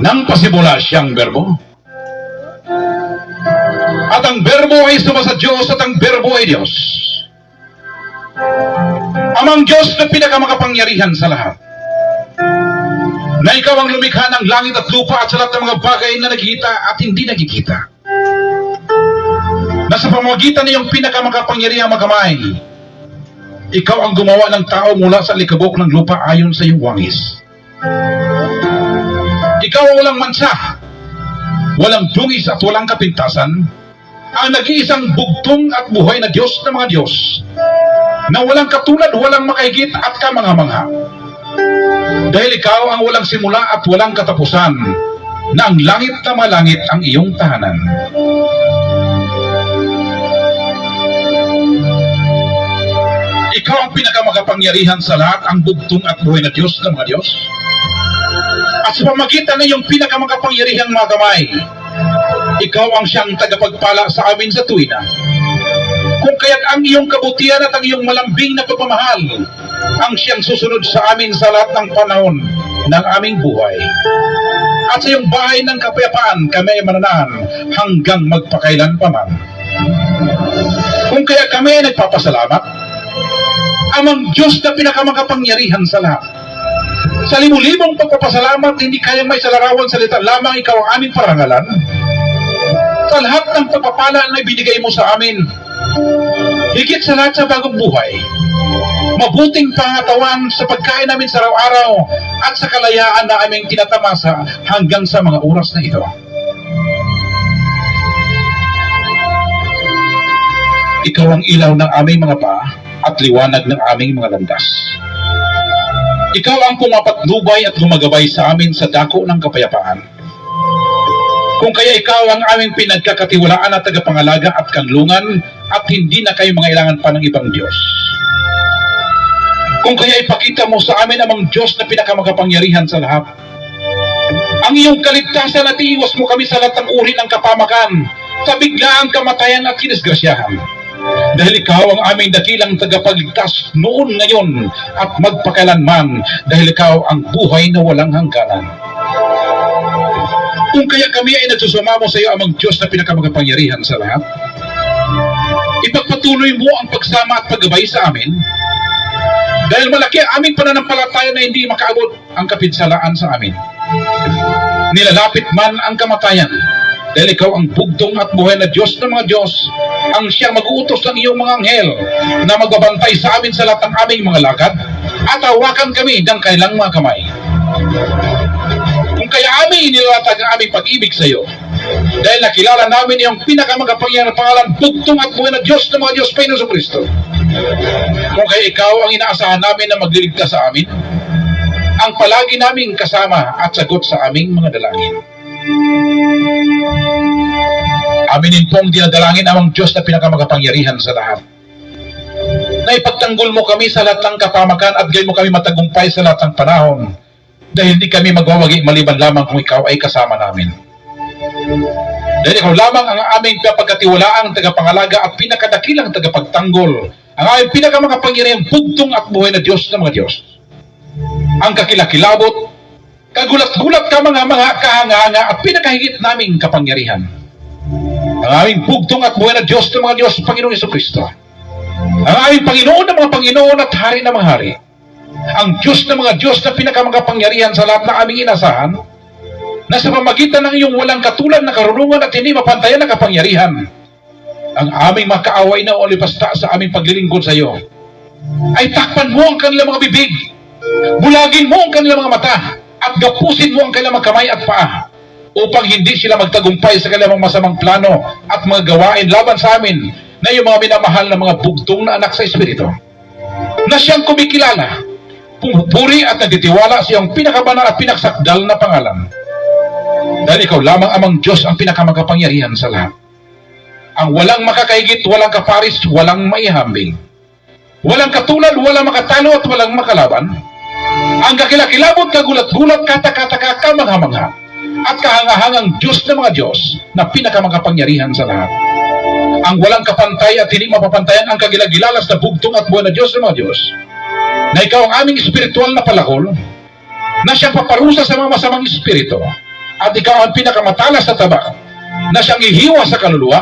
nang pasimula siyang berbo. At ang berbo ay sumasa Diyos at ang berbo ay Diyos. Amang Diyos na pinakamakapangyarihan sa lahat. Na ikaw ang lumikha ng langit at lupa at sa lahat ng mga bagay na nakikita at hindi nakikita. Na sa pamamagitan ng iyong pinakamakapangyarihang makamay, ikaw ang gumawa ng tao mula sa likabok ng lupa ayon sa iyong wangis. Ikaw ang walang mansa, walang dungis at walang kapintasan, ang nag-iisang bugtong at buhay na Diyos ng mga Diyos, na walang katulad, walang makahigit at kamangha-mangha. Dahil ikaw ang walang simula at walang katapusan, na ang langit na malangit ang iyong tahanan. Ikaw ang pinakamakapangyarihan sa lahat, ang bugtong at buhay na Diyos ng mga Diyos. At sa pamagitan ng iyong pinakamakapangyarihang mga kamay, ikaw ang siyang tagapagpala sa amin sa tuwina. Kung kaya't ang iyong kabutihan at ang iyong malambing na pagmamahal ang siyang susunod sa amin sa lahat ng panahon ng aming buhay. At sa iyong bahay ng kapayapaan kami ay mananahan hanggang magpakailan pa man. Kung kaya kami ay nagpapasalamat, amang Diyos na pinakamakapangyarihan sa lahat. Sa limu-limong pagpapasalamat, hindi kayang may salarawan salita lamang ikaw ang aming parangalan. Sa lahat ng pagpapala na ibinigay mo sa amin, higit sa lahat sa bagong buhay, mabuting pangatawan sa pagkain namin sa araw-araw at sa kalayaan na aming tinatamasa hanggang sa mga oras na ito. Ikaw ang ilaw ng aming mga paa at liwanag ng aming mga landas. Ikaw ang pumapatnubay at gumagabay sa amin sa dako ng kapayapaan. Kung kaya ikaw ang aming pinagkakatiwalaan at tagapangalaga at kanlungan at hindi na kayo mangailangan pa ng ibang Diyos. Kung kaya ipakita mo sa amin amang Diyos na pinakamakapangyarihan sa lahat. Ang iyong kaligtasan at iiwas mo kami sa lahat ng uri ng kapamakan, sa biglaang kamatayan at kinisgrasyahan. Dahil ikaw ang aming dakilang tagapagligtas noon, ngayon at magpakailanman, dahil ikaw ang buhay na walang hangganan. Kung kaya kami ay nagsusumamo sa iyo amang Diyos na pinakamakapangyarihan sa lahat, ipagpatuloy mo ang pagsama at paggabay sa amin, dahil malaki ang aming pananampalataya na hindi makaabot ang kapinsalaan sa amin. Nilalapit man ang kamatayan, dahil ikaw ang bugtong at buhay na Diyos ng mga Diyos, ang siyang mag-uutos ng iyong mga anghel na magbabantay sa amin sa lahat ng aming mga lakad at hawakan kami ng kanilang mga kamay. Kung kaya amin inilatag ang aming pag-ibig sa iyo, dahil nakilala namin iyong pinakamagapangyarihan na pangalan, bugtong at buhay na Diyos ng mga Diyos, Panginoon Jesucristo. Kung kaya ikaw ang inaasahan namin na magliligtas sa amin, ang palagi naming kasama at sagot sa aming mga dalangin. Aminin pong dinadalangin amang Diyos na pinakamakapangyarihan sa lahat, na ipagtanggol mo kami sa lahat ng kapamakan at gayon mo kami matagumpay sa lahat ng panahon, dahil hindi kami magwawagi maliban lamang kung ikaw ay kasama namin. Dahil ikaw lamang ang aming pagkatiwalaang tagapangalaga at pinakadakilang tagapagtanggol, ang aming pinakamakapangyarihang bugtong at buhay na Diyos ng mga Diyos. Ang kakilakilabot, kagulat-gulat ka mga kahanga-hanga at pinakahigit naming kapangyarihan. Ang aming bugtong at buhay na Diyos ng mga Diyos, Panginoong Jesucristo. Ang aming Panginoon ng mga Panginoon at Hari ng mga Hari. Ang Diyos ng mga Diyos na pinakamakapangyarihan sa lahat na aming inasahan, na sa pamagitan ng iyong walang katulad na karunungan at hindi mapantayan na kapangyarihan, ang aming mga kaaway na olipasta sa aming paglilingkod sa iyo, ay takpan mo ang kanilang mga bibig, bulagin mo ang kanilang mga mata, at gapusin mo ang kanilang mga kamay at paa, upang hindi sila magtagumpay sa kanilang masamang plano at mga gawain laban sa amin na yung mga minamahal na mga bugtong na anak sa Espiritu, na siyang kumikilala, pumupuri at nagtitiwala sa iyong pinakabanal at pinaksakdal na pangalan. Dahil ikaw lamang amang Diyos ang pinakamakapangyarihan sa lahat. Ang walang makakahigit, walang kaparis, walang maihambing. Walang katulad, walang makatalo at walang makalaban. Ang kakilakilabot, kagulat-gulat, katakataka, kamangha-mangha, at kahangahangang Diyos ng mga Diyos na pinakamakapangyarihan sa lahat. Ang walang kapantay at hindi mapapantayan ang kagilagilalas na bugtong at buhay na Diyos ng mga Diyos, na ikaw ang aming espiritual na palakol, na siyang paparusa sa mga masamang espiritu, at ikaw ang pinakamatalas na taba na siyang ihiwa sa kaluluwa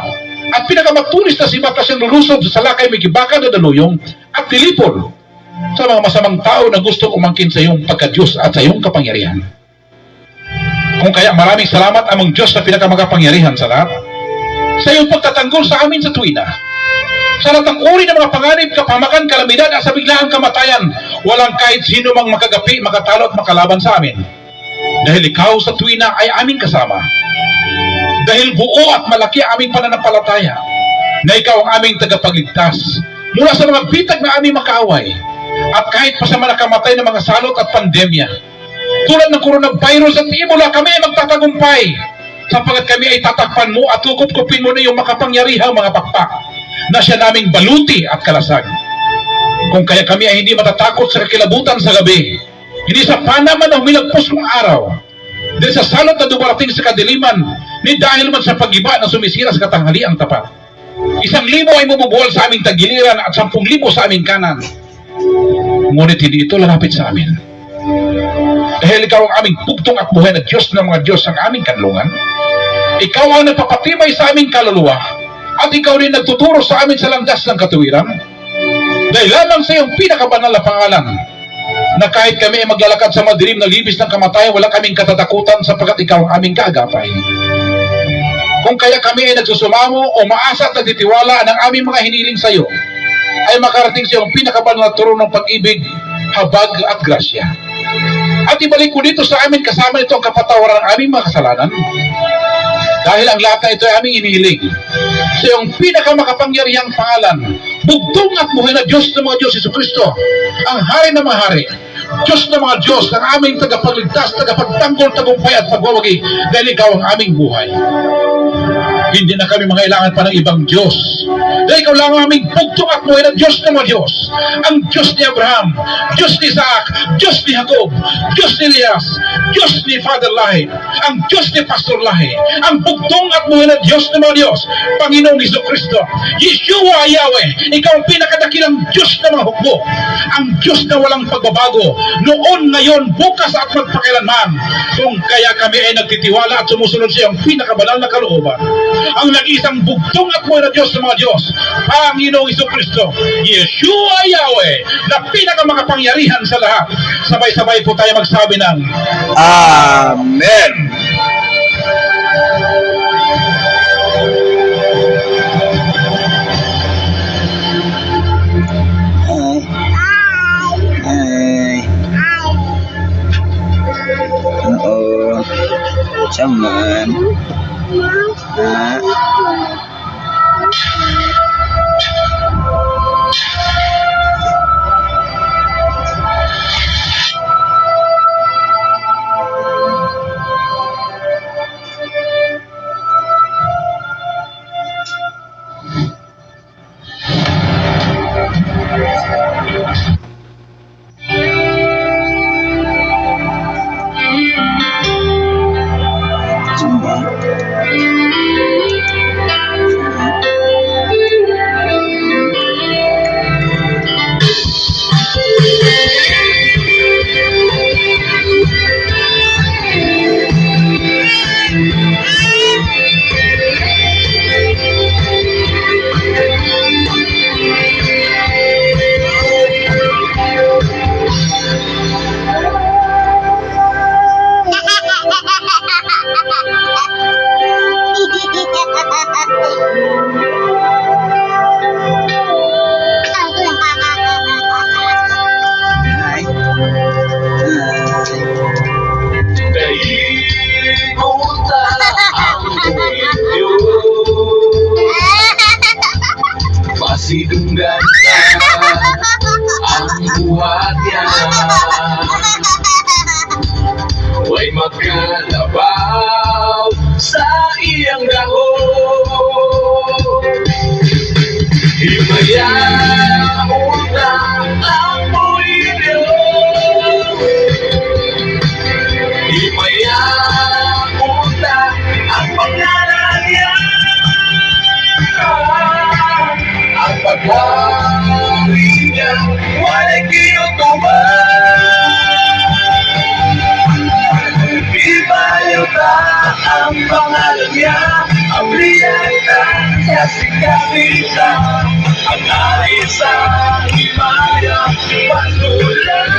at pinakamatulis na sibat na siyang lulusob sa salakay may kibaka na daluyong at tilipol sa mga masamang tao na gusto umangkin sa iyong pagka-Diyos at sa iyong kapangyarihan. Kung kaya maraming salamat among Diyos na pinakamagapangyarihan sa lahat sa iyong pagtatanggol sa amin sa tuwina. Sa lahat ng uri ng mga panganib, kapamakan, kalamidad at sa biglaang kamatayan, walang kahit sino mang makagapi, makatalo at makalaban sa amin. Dahil ikaw sa tuwina ay aming kasama. Dahil buo at malaki aming pananampalataya na ikaw ang aming tagapagligtas mula sa mga bitag na aming makaaway at kahit pa sa mga nakamatay na mga salot at pandemya. Tulad ng coronavirus at Ebola, kami ay magtatagumpay sapagkat kami ay tatakpan mo at kukup-kupin mo na yung makapangyarihang mga pakpak na siya naming baluti at kalasag. Kung kaya kami ay hindi matatakot sa kakilabutan sa gabi, hindi sa panaman na humilagpos kong araw, dahil sa salot na dumarating sa kadiliman, ni dahil man sa pag-iba na sumisira sa katanghaliang tapat. 1,000 ay mabubuwal sa aming tagiliran at 10,000 sa aming kanan. Ngunit hindi ito lalapit sa amin. Dahil ikaw ang aming bugtong at buhay na Diyos ng mga Diyos ang aming kanlungan. Ikaw ang nagpapatibay sa aming kaluluwa at ikaw rin nagtuturo sa amin sa landas ng katuwiran. Dahil lamang sa iyong pinakabanal na pangalan na kahit kami ay maglalakad sa madilim na libis ng kamatayan, wala kaming katatakutan sapagkat ikaw ang aming kaagapay. Kung kaya kami ay nagsusumamo o maasa at nagtitiwala ng aming mga hiniling sa iyo, ay makarating sa iyong pinakabanal na turo ng pag-ibig, habag at grasya. At ibalik ko dito sa amin kasama nito ang kapatawaran ng aming mga kasalanan. Dahil ang lahat na ito ay aming inihiling sa iyong pinakamakapangyarihang pangalan, bugtong at buhay na Diyos ng mga Diyos, Jesucristo, ang hari ng mga hari, Diyos ng mga Diyos, ang aming tagapagligtas, tagapagtanggol, tagumpay at pagwawagi, dahil ikaw ang aming buhay. Hindi na kami mangailangan pa ng ibang Diyos. Dahil ikaw lang ang aming bugtong at buhay na Diyos ng mga Diyos. Ang Diyos ni Abraham, Diyos ni Isaac, Diyos ni Jacob, Diyos ni Elias, Diyos ni Father Lahi, ang Diyos ni Pastor Lahi, ang bugtong at buhay na Diyos ng mga Diyos, Panginoong Jesucristo, Yeshua Yahweh, ikaw ang pinakadakilang Diyos ng mga hukbo, ang Diyos na walang pagbabago, noon, ngayon, bukas at magpakailanman. Kung kaya kami ay nagtitiwala at sumusunod sa iyong pinakabanal na kalooban, ang nag-isang bugtong at buhay na Diyos ng mga Diyos, Panginoong Jesucristo, Yeshua Yahweh, na pinakamakapangyarihan sa lahat. Sabay-sabay po tayo magsabi ng Amen. Oo. Saman. Kasi-kasita ang alisa himaya patulan.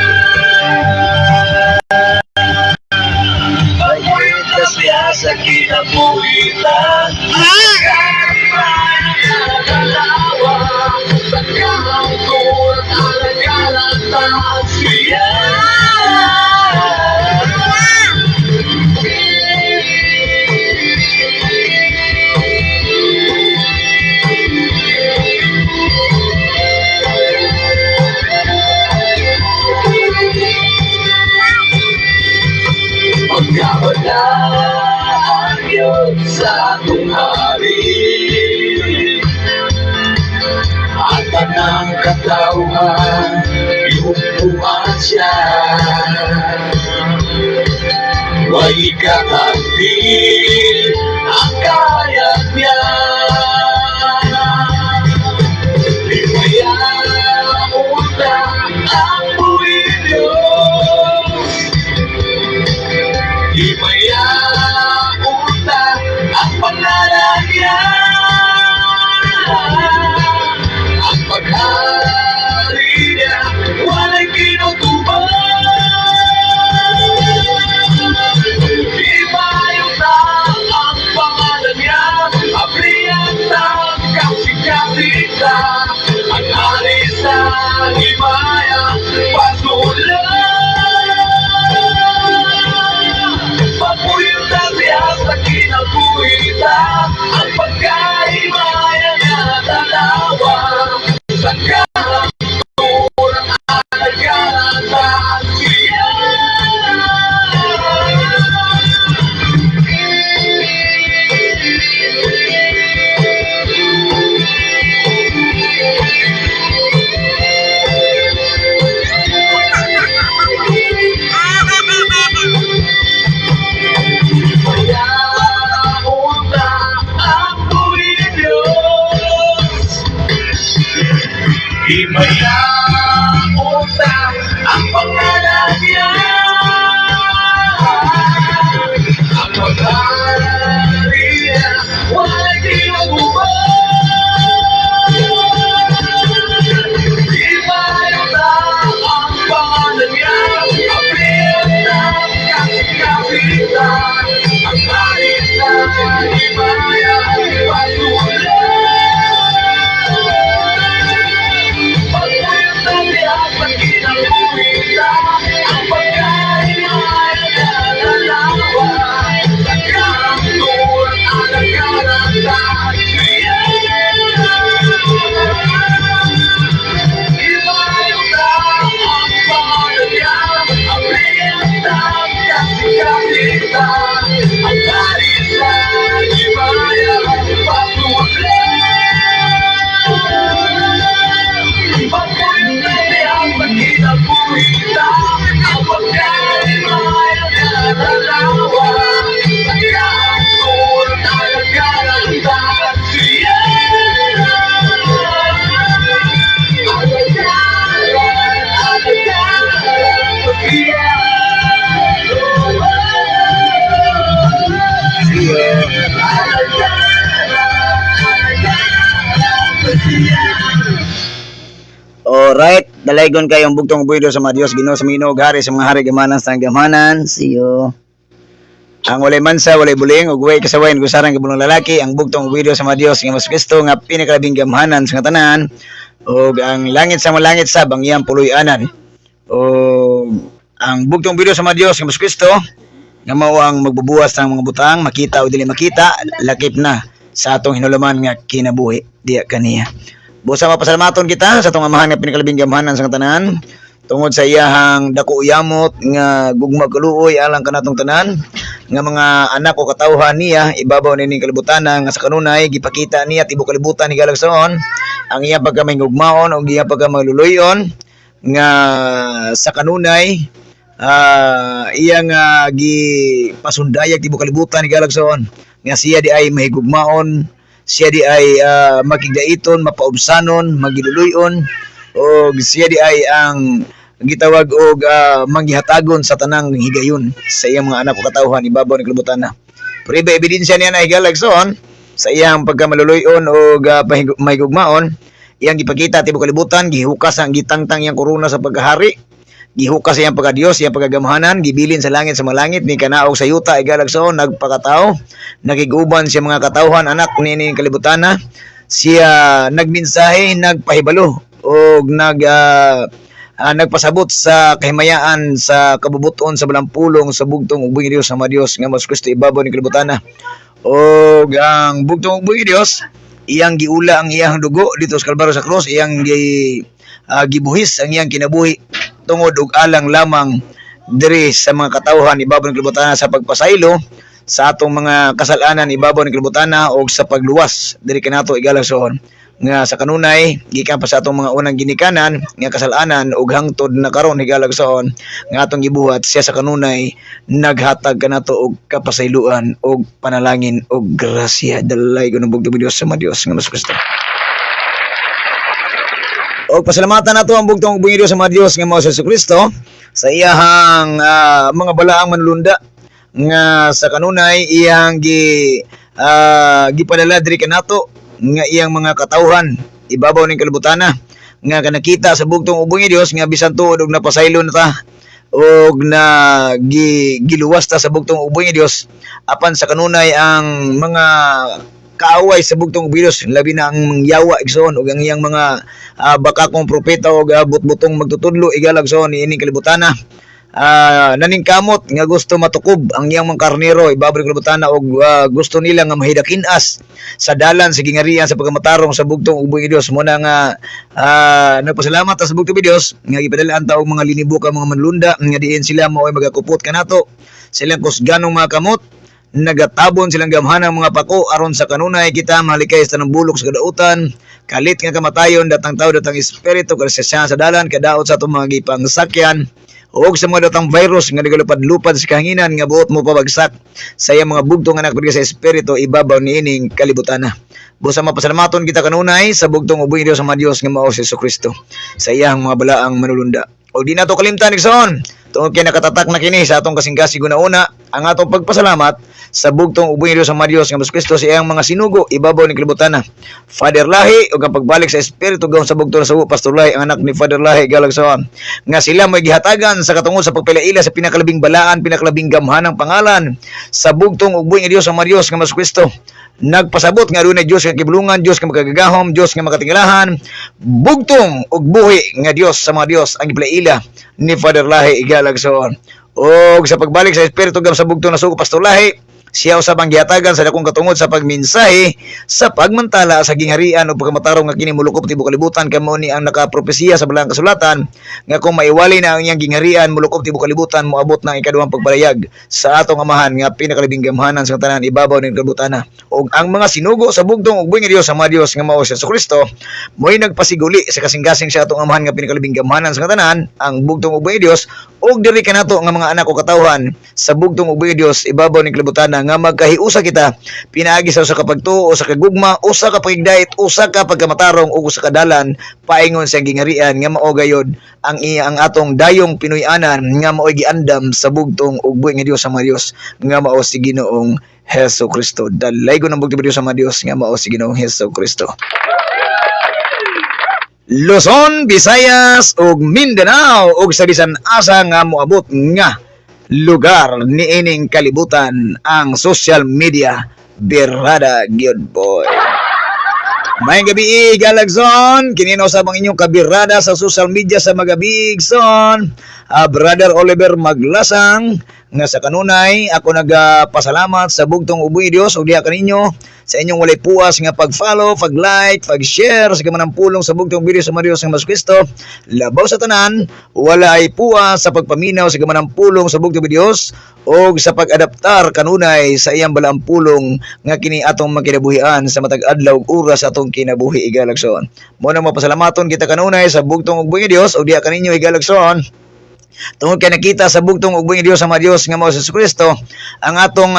Pagpuitas niya sa kinabuhitan. Dalawa sa kahangkot alagalan taas siya. Pagkabalaan yun sa atong hari at tanang katauhan iupuan siya. Way kakati ang kayat niya. Di maya utang ang buwilyo. Di maya utang ang pangalan niya. Ang paghari niya wala'y kinutubang. Di maya ang pangalan niya. Abriantang kasi-kasita ang alisa himaya patulan. Pagpuyo siya sa kinabuhita ang pagkaimaya na dalawa sa kahangkot alagalan taas siya. Himaya utang ang pangalan niya. Ang paghari niya wala'y kinagubang. Himaya ang pangalan niya. Abriantang kasi-kasita ang alisa himaya patulan. Ang pagkaimaya na dalawa sa kahangkot alagalan taas siya. Ibayong ang pangalan niya. Abriantang kasi-kasita ang alisa himaya patulan. Kinabuhita ang pagkaimaya na dalawa sa kahangkot alagalan taas siya. Alagalan siya. Alright, dalaygon kayong bugtong buwido sa mga Diyos, Ginoo sa Ginoo, hari sa mga hari, gamanan sa gamanan. See you. Ang walay mansa, walay buling, ug way kasawayan gusaran gibulong lalaki, ang bugtong buwido sa mga Diyos nga mas Kristo nga pinakalabing gamanan sa tanan, ug ang langit sa mga langit sab ang iyang puloy-anan. Ug ang bugtong buwido sa mga Diyos nga mas Kristo nga mao ang magbubuwas ng mga butang, makita o dili makita, lakip na sa atong hinulaman nga kinabuhi diya kaniya. Busa mapasalamaton kita sa atong amahan nga pinakalabing gamanan sa tanan tungod sa iyahang dako uyamot nga gugma kaluoy alang kanatong tanan nga mga anak o katawhan niya ibabaw nining kalibutan nga sa kanunay gipakita niya tibuok kalibutan ni galagson ang iyang pagkamahigugmaon o iyang pagkamaluluyon nga sa kanunay iyang gipasundayag tibuok kalibutan ni galagson nga siya di ay mahigugmaon, siya di ay makigdaiton, mapaubsanon, magiluluyon, o siya di ay ang gitawag og manggihatagon sa tanang higayon sa iyang mga anak o katawhan ibabaw ni kalibutan na. Pero iba ebidensya niya na higalagson sa iyang pagkamaluluyon o mahigugmaon, iyang gipakita tibuok kalibutan, gihukas ang gitangtang iyang korona sa pagkahari, gihukas iyang pagkadiyos, iyang pagkagamahanan, gibilin sa langit sa mga langit, ni kanaog sa yuta, igalagsoon, nagpakatao, nakiguban siya mga katawhan, anak ni kalibutana, siya nagminsahe, nagpahibalo, o nagpasabot sa kahimayaan sa kabubuton sa balang pulong sa bugtong ug buhi Dios sa mga Dios nga mas Kristo ibabaw ni kalibutana. O ang bugtong ug buhi Dios, iyang giula ang iyang dugo dito sa Kalbaryo sa krus, iyang gibuhis ang iyang kinabuhi tungod og alang lamang diri sa mga katawhan ibabaw ng kalibutana sa pagpasaylo sa atong mga kasalanan ibabaw ng kalibutana o sa pagluwas diri kanato igalagsoon nga sa kanunay gikan pa sa atong mga unang ginikanan nga kasalanan ug hangtod na karon higalagsoon nga atong gibuhat siya sa kanunay naghatag kanato og kapasayloan og panalangin og grasya dalay ko ng bugtong Dios sa mga Dios nga mas Kristo. O pasalamatan nato ang bugtong buhi Dios sa mga Dios nga mao si Kristo sa iyahang mga balaang manlunda nga sa kanunay iyang gipadala diri kanato nga iyang mga katawhan ibabaw ning kalibutana nga kanakita sa bugtong buhi Dios nga bisan tuod og napasaylo na ta og na giluwas ta sa bugtong buhi Dios apan sa kanunay ang mga kaaway sa bugtong virus labi na ang yawa igsoon ug ang iyang mga bakakong propeta og butbutong magtutudlo igalagsoon ni ining kalibutana naningkamot nga gusto matukob ang iyang mga karnero ibabaw ng kalibutana og gusto nila nga mahidakinas sa dalan sa gingarian sa pagkamatarong sa bugtong ug buhi Dios mo na nga nagpasalamat sa bugtong Dios nga gipadalaan ta og mga linibo ka mga manlunda nga diin sila mao ay magakupot kanato silang kusganong mga kamot nagatabon silang gamhanang mga pako aron sa kanunay kita mahalikay sa tanang bulok sa kadautan kalit nga kamatayon datang tao datang espiritu kasasya sa dalan kadaot sa atong mga gipangsakyan og sa mga datang virus nga nagalupad-lupad sa kahanginan nga buot mo pabagsak sa iyang mga bugtong anak sa espiritu ibabaw niining kalibutana. Busa mapasalamaton kita kanunay sa bugtong ug buhi Dios sa mga Dios nga mao si Kristo sa iyang mga balaang manulunda. O di nato kalimtan igsoon tungod kay nakatatak na kini sa atong kasing-kasing guna-una ang atong pagpasalamat sa bugtong ug buhi Dios sa mga Dios nga Kristo sa iyang mga sinugo ibabaw ni kalibutana. Father Lahi ug ang pagbalik sa espiritu gawon sa bugtong sa Pastor Lahi ang anak ni Father Lahi galagsoon nga sila mo'y gihatagan sa katungod sa pagpilaila sa pinakalabing balaan pinakalabing gamhanang pangalan sa bugtong ug buhi Dios sa mga Dios nga Kristo. Nagpasabot nga adunay Dios nga kibulungan, Dios nga magagagahom, Dios nga makatingalahan, bugtong ug buhi nga Dios sa mga Dios ang ipilaila ni Father Lahi igalagsoon. Og sa pagbalik sa espiritu gam sa bugtong na sugo Pastor Lahi, siya usab ang gihatagan sa dakong katungod sa pagmensahe sa pagmantala sa gingharian o pagkamatarong nga kini mulukop tibuok kalibutan kamo ni ang nakapropesiya sa balang kasulatan nga kung maiwali na ang iyang gingharian mulukop tibuok kalibutan moabot ng ikaduhang pagpalayag sa atong amahan nga pinakalabing gamhanan sa tanan ibabaw ning kalibutana og ang mga sinugo sa bugtong ug buhi Dios sa mga Dios nga mao si Kristo mo'y nagpasiguli sa kasing-kasing sa atong amahan nga pinakalabing gamhanan sa tanan ang bugtong ug buhi Dios og diri kanato nga mga anak o katawhan sa bugtong ug buhi Dios ibabaw ning kalibutana nga magkahiusa kita pinaagi sa usa ka pagtuo o sa kagugma usa ka pagigdait usa ka pagkamatarong ug usa ka dalan paingon sa gingharian nga mao gayod ang atong dayong Pinoy-anan nga mao'y giandam sa bugtong ug buhi nga Dios sa mga Dios nga mao si Ginoong Hesus Kristo. Dalay ko ng bugtong Dios sa mga Dios nga mao si Ginoong Hesus Kristo. Luzon, Visayas ug Mindanao ug sa bisan asa nga moabot nga lugar ni ining kalibutan ang social media birada gyud boy. May gabi galagson kinino sa mga inyong kabirada sa social media sa magabi son Brother Oliver Maglasang nga sa kanunay ako nagpasalamat sa bugtong ug buhi Dios ug diha kaninyo sa inyong walay puas nga pag-follow, pag-like, pag-share sa gamanang pulong sa bugtong video sa Mario sa Kristo. Labaw sa tanan, wala ay puas sa pagpaminaw sa gamanang pulong sa bugtong videos o sa pag-adaptar kanunay sa iyang balaang pulong nga kini atong makinabuhian sa matag adlaw ug oras atong kinabuhi igalagson. Mo na mapasalamaton kita kanunay sa bugtong ug buhi Dios o diha kaninyo igalagson. Tungod kay nakita sa bugtong ug buhi Dios sa mga Dios nga mao si Kristo ang atong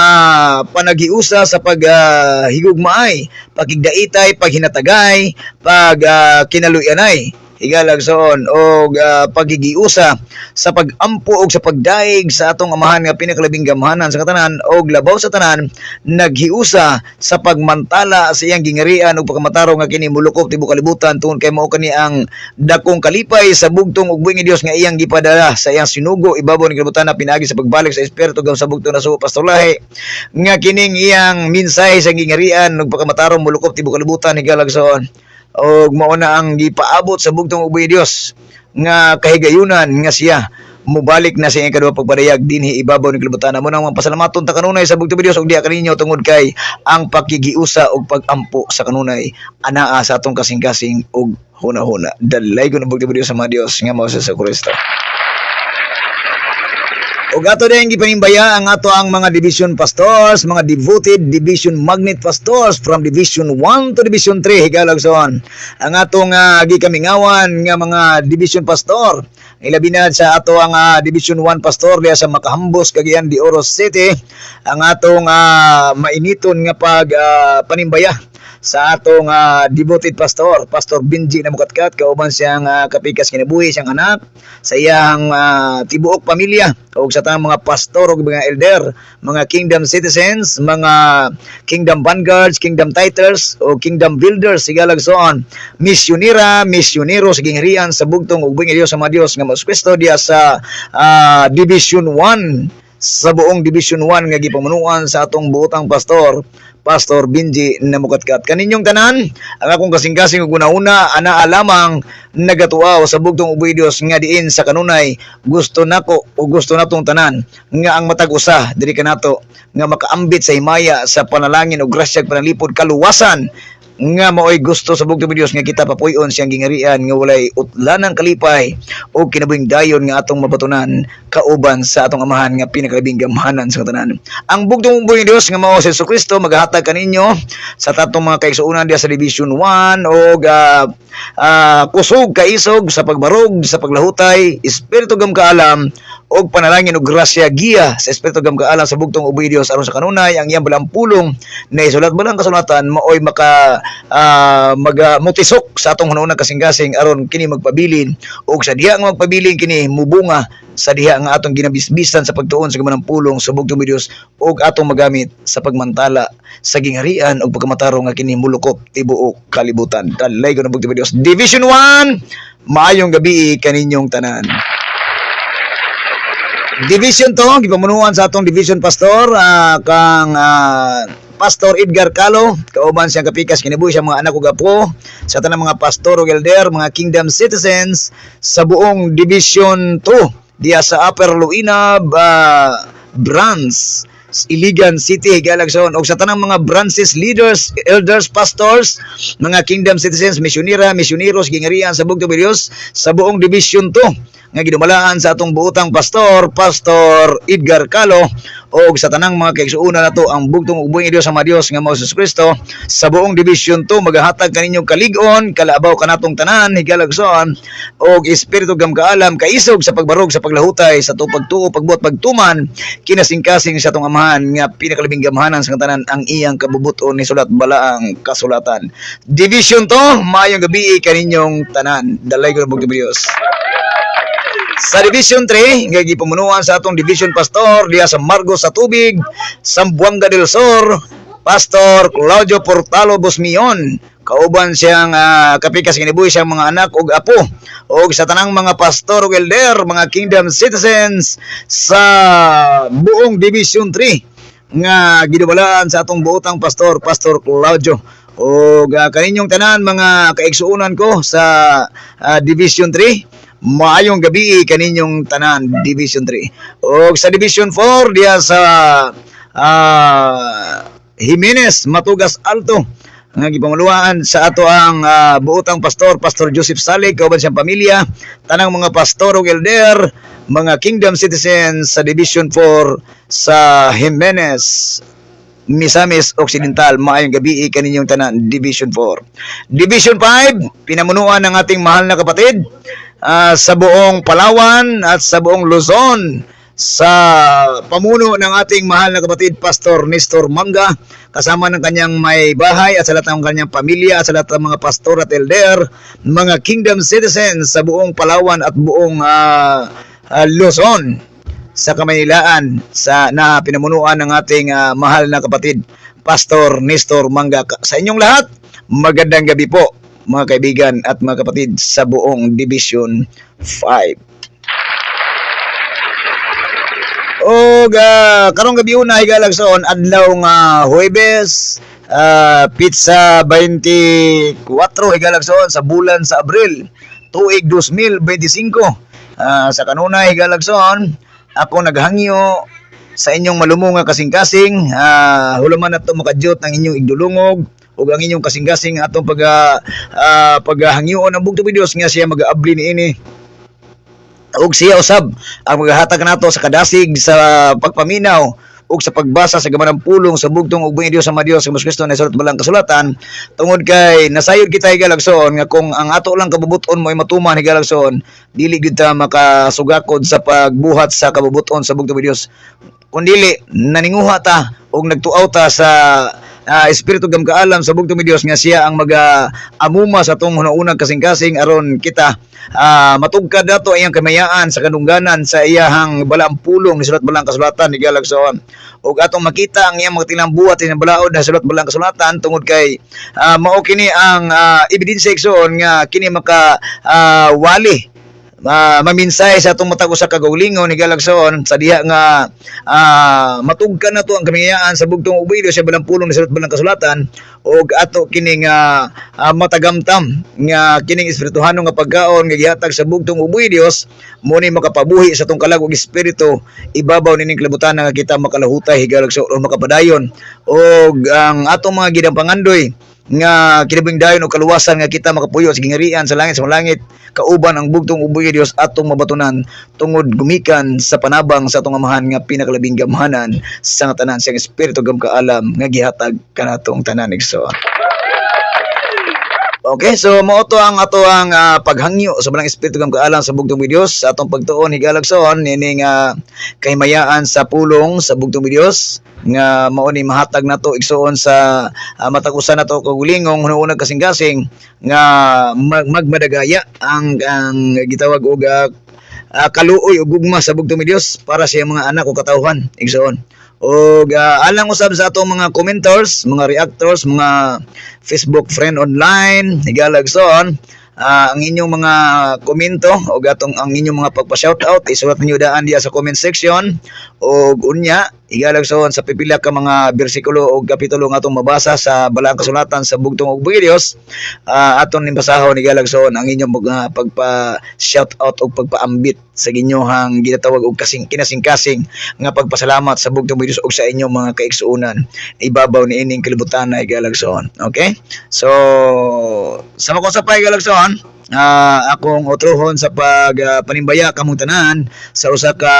panagiusa sa paghigugmaay, pagigdaitay, paghinatagay, pag kinaluyanay higalagson og paghigiusa sa pagampo og sa pagdaig sa atong amahan nga pinakalabing gamhanan sa katanan og labaw sa tanan naghiusa sa pagmantala sa iyang gingarian ug pagkamataro nga kini mulukop tibuok kalibutan tungod kay mao kani ang dakong kalipay sa bugtong ug buhi nga Dios nga iyang gipadala sa iyang sinugo ibabaw ng kalibutan na pinagi sa pagbalik sa espiritu gam sa bugtong nasuo Pastor Lahi nga kining iyang mensahe sa gingarian ug pagkamataro mulukop tibuok kalibutan higalagson og mao na ang gipaabot sa bugtong ug buhi Dios nga kahigayunan nga siya mubalik na sa iyang kadua pagpadayag dinhi ibabaw ni kalibutan mo nang pasalamaton ta kanunay sa bugtong Dios ug diha kaninyo tungod kay ang pakigiusa ug pagampo sa kanunay anaa sa atong kasing-kasing ug huna-huna dalay ko ng bugtong Dios sa mga Dios nga mao sa Kristo. Og ato din gipanimbaya ang ato ang mga division pastors, mga devoted division magnet pastors from division 1 to division 3 higalagson. Ang atong gikamingawan nga mga division pastor, ilabi na sa ato ang division 1 pastor diya sa Makahambos, Cagayan de Oro City, ang atong mainiton nga panimbaya sa atong devoted pastor, Pastor Benji na Mukatkat, kauban siyang kapikas kinabuhi siyang anak, sa iyang tibuok pamilya, ug sa tanang mga pastor ug mga elder, mga kingdom citizens, mga kingdom vanguards, kingdom titles o kingdom builders sigalagson, misyonera, misyonero sa gingharian sa bugtong ug buhi nga Dios sa mga Dios nga mas Kristo diya sa division 1 sa buong division 1 nga gipamunuan sa atong buotang pastor Pastor Benji na Mukatkat. Kaninyong tanan, ang akong kasing-kasing ug una-una ana lamang nagatuaw sa bugtong uboy Dios nga diin sa kanunay gusto nako o gusto natong tanan nga ang matag usa diri kanato nga makaambit sa himaya sa panalangin ug grasya ug panalipod kaluwasan nga maoy gusto sa bugtong Dios nga kita papuy-on siyang gingarian nga walay utlanang kalipay o kinabuhing dayon nga atong mabatunan kauban sa atong amahan nga pinakalabing gamhanan sa katanan. Ang bugtong buhi Dios nga mao si Jesucristo maghatag kaninyo sa tatong mga kaigsuonan diya sa division 1 og kusog kaisog sa pagbarog sa paglahutay espiritu gam kaalam og panalangin og grasya giya sa espiritu gam kaalam sa bugtong uboy Dios aron sa kanunay ang iyang balampulong na isulat balang kasulatan maoy maka mutisok sa atong hunahunang kasing-kasing aron kini magpabilin og sa diha nga magpabilin kini mubunga sa diha nga atong ginabisbisan sa pagtuon sa gamanang pulong sa bugtong Dios og atong magamit sa pagmantala sa gingharian og pagkamataro nga kini mulukop tibuok kalibutan. Dalay ko ng bugtong Dios. Division 1, maayong gabi kaninyong tanan. Division 2, gipamunuan sa atong division pastor kang Pastor Edgar Calo, kauban siyang kapikas kinabuhi siya mga anak ug apo sa tanang mga pastor ug elder, mga kingdom citizens sa buong division 2 diya sa Upper Luinab branch Iligan City, Higalagson, o sa tanang mga branches, leaders, elders, pastors, mga kingdom citizens, misyonera, misyoneros, gingarian sa bugtong Dios sa buong division 2 nga gidumalaan sa atong buotang pastor, Pastor Edgar Calo, o sa tanang mga kaigsuonan nato ang bugtong ug buhi Dios sa mga Dios nga mao si Kristo sa buong division 2 maghahatag kaninyong kalig-on, kalabaw kanatong tanan, higalagson, og espiritu gam kaalam kaisog sa pagbarog sa paglahutay sa pagtuo, pagbuot, pagtuman kinasing-kasing sa atong amahan nga pinakalabing gamhanan sa tanan ang iyang kabubuton ni sulat balaang kasulatan. Division 2, maayong gabi kaninyong tanan. Dalay ko ng bugtong Dios. Sa Division 3, nga gipamunuan sa atong division pastor diya sa Margos sa Tubig, Zamboanga del Sur, Pastor Claudio Portalo Bosmion, kauban siyang kapikas kinabuhi siyang mga anak ug apo, ug sa tanang mga pastor ug elder, mga kingdom citizens sa buong Division 3 nga gidubalaan sa atong buotang pastor, Pastor Claudio. Ug kaninyong tanan mga kaigsuonan ko sa Division 3, maayong gabi kaninyong tanan Division 3. O sa Division 4 diya sa Jimenez, Matugas Alto nga gipamaluan sa ato ang buotang pastor, Pastor Joseph Salig, kauban siyang pamilya, tanang mga pastor ug elder, mga kingdom citizens sa Division 4 sa Jimenez, Misamis Occidental. Maayong gabi kaninyong tanan Division 4. Division 5, pinamunuan ng ating mahal na kapatid sa buong Palawan at sa buong Luzon, sa pamuno ng ating mahal na kapatid Pastor Nestor Manga, kasama ng kanyang may bahay at sa lahat ng kanyang pamilya at sa lahat ng mga pastor at elder, mga kingdom citizens sa buong Palawan at buong Luzon sa Kamaynilaan na pinamunuan ng ating mahal na kapatid Pastor Nestor Manga. Sa inyong lahat, magandang gabi po mga kaibigan at mga kapatid sa buong Division 5. O karong gabi una higalagson adlaw nga Huwebes, pizza 24 higalagson sa bulan sa Abril tuig 2025. Sa kanuna higalagson ako naghangyo sa inyong malumunga kasing-kasing, hulaman nato makadyot ng inyong igdulungog ug ang inyong kasing-kasing atong paghangyoon ng bugtong videos nga siya mag-aabli niini ug siya usab ang maghatag nato sa kadasig sa pagpaminaw ug sa pagbasa sa gamanang pulong sa bugtong ug buong Dios sa Dios sa Kristo na sulat balang kasulatan, tungod kay nasayod kita higalagson nga kung ang ato lang kabubuton mo ay matuman higalagson, dili gyud ta makasugakod sa pagbuhat sa kabubuton sa bugtong Dios, kundili naninguha ta ug nagtuaw ta sa Espiritu gamkaalam sa bugtong Dios nga siya ang mag-amuma sa atong hunahunag kasing-kasing aron kita matugkad nato iyang kamayaan sa kanungganan sa iyahang balaang pulong ni sulat balang kasulatan ni galagson ug atong makita ang iyang mga tinambuhat sa balaod na sulat balang kasulatan, tungod kay mao kini ang ebidensya igsoon nga kini maka wali maminsay sa atong matag usa ka kaulingon ni galagson sa diha nga matugkan nato ang kamiyaan sa bugtong ubido sa balang pulong ni sulat balang kasulatan ug ato kining matagamtam nga kining espirituhano nga pagkaon nga gihatag sa bugtong uboy Dios mo ni makapabuhi sa atong kalag ug espiritu ibabaw nining kalibutan nga kita makalahutay higalagson o makapadayon ug ang atong mga gidampangandoy nga kinabing dayon o kaluwasan nga kita makapuyo sa gingarian sa langit sa malangit kauban ang bugtong uboy Dios atong mabatunan tungod gumikan sa panabang sa atong amahan nga pinakalabing gamhanan sa tanan siyang espiritu gamkaalam nga gihatag kanatong tanan igsoon. Okay, so mao to ang ato ang paghangyo sa balang espiritu gamkaalam sa bugtong Dios sa atong pagtuon higalagson nining kahimayaan sa pulong sa bugtong Dios nga mao ni mahatag nato igsoon sa matag-usa nato kagulingong hunahunag kasing-kasing nga magmadagaya ang gitawag og kaluoy ug gugma sa bugtong Dios para sa mga anak o katawhan igsoon. Og alang usab sa atong mga commenters, mga reactors, mga Facebook friend online higalagson, ang inyong mga komento o ang inyong mga pagpa-shoutout isulat niyo daan diya sa comment section og unya higalagson sa pipila ka mga bersikulo o kapitulo nga atong mabasa sa balaang kasulatan sa bugtong ug buhi Dios, aton nimbasahon higalagson ang inyong mga pagpa-shoutout o pagpaambit sa ginyohang ginatawag og kinasing-kasing nga pagpasalamat sa bugtong Dios og sa inyong mga kaigsuonan ibabaw ni ining kalibutan na higalagson. Okay, so sama ko sa higalagson akong otrohon sa pagpanimbaya kamong tanan sa usa ka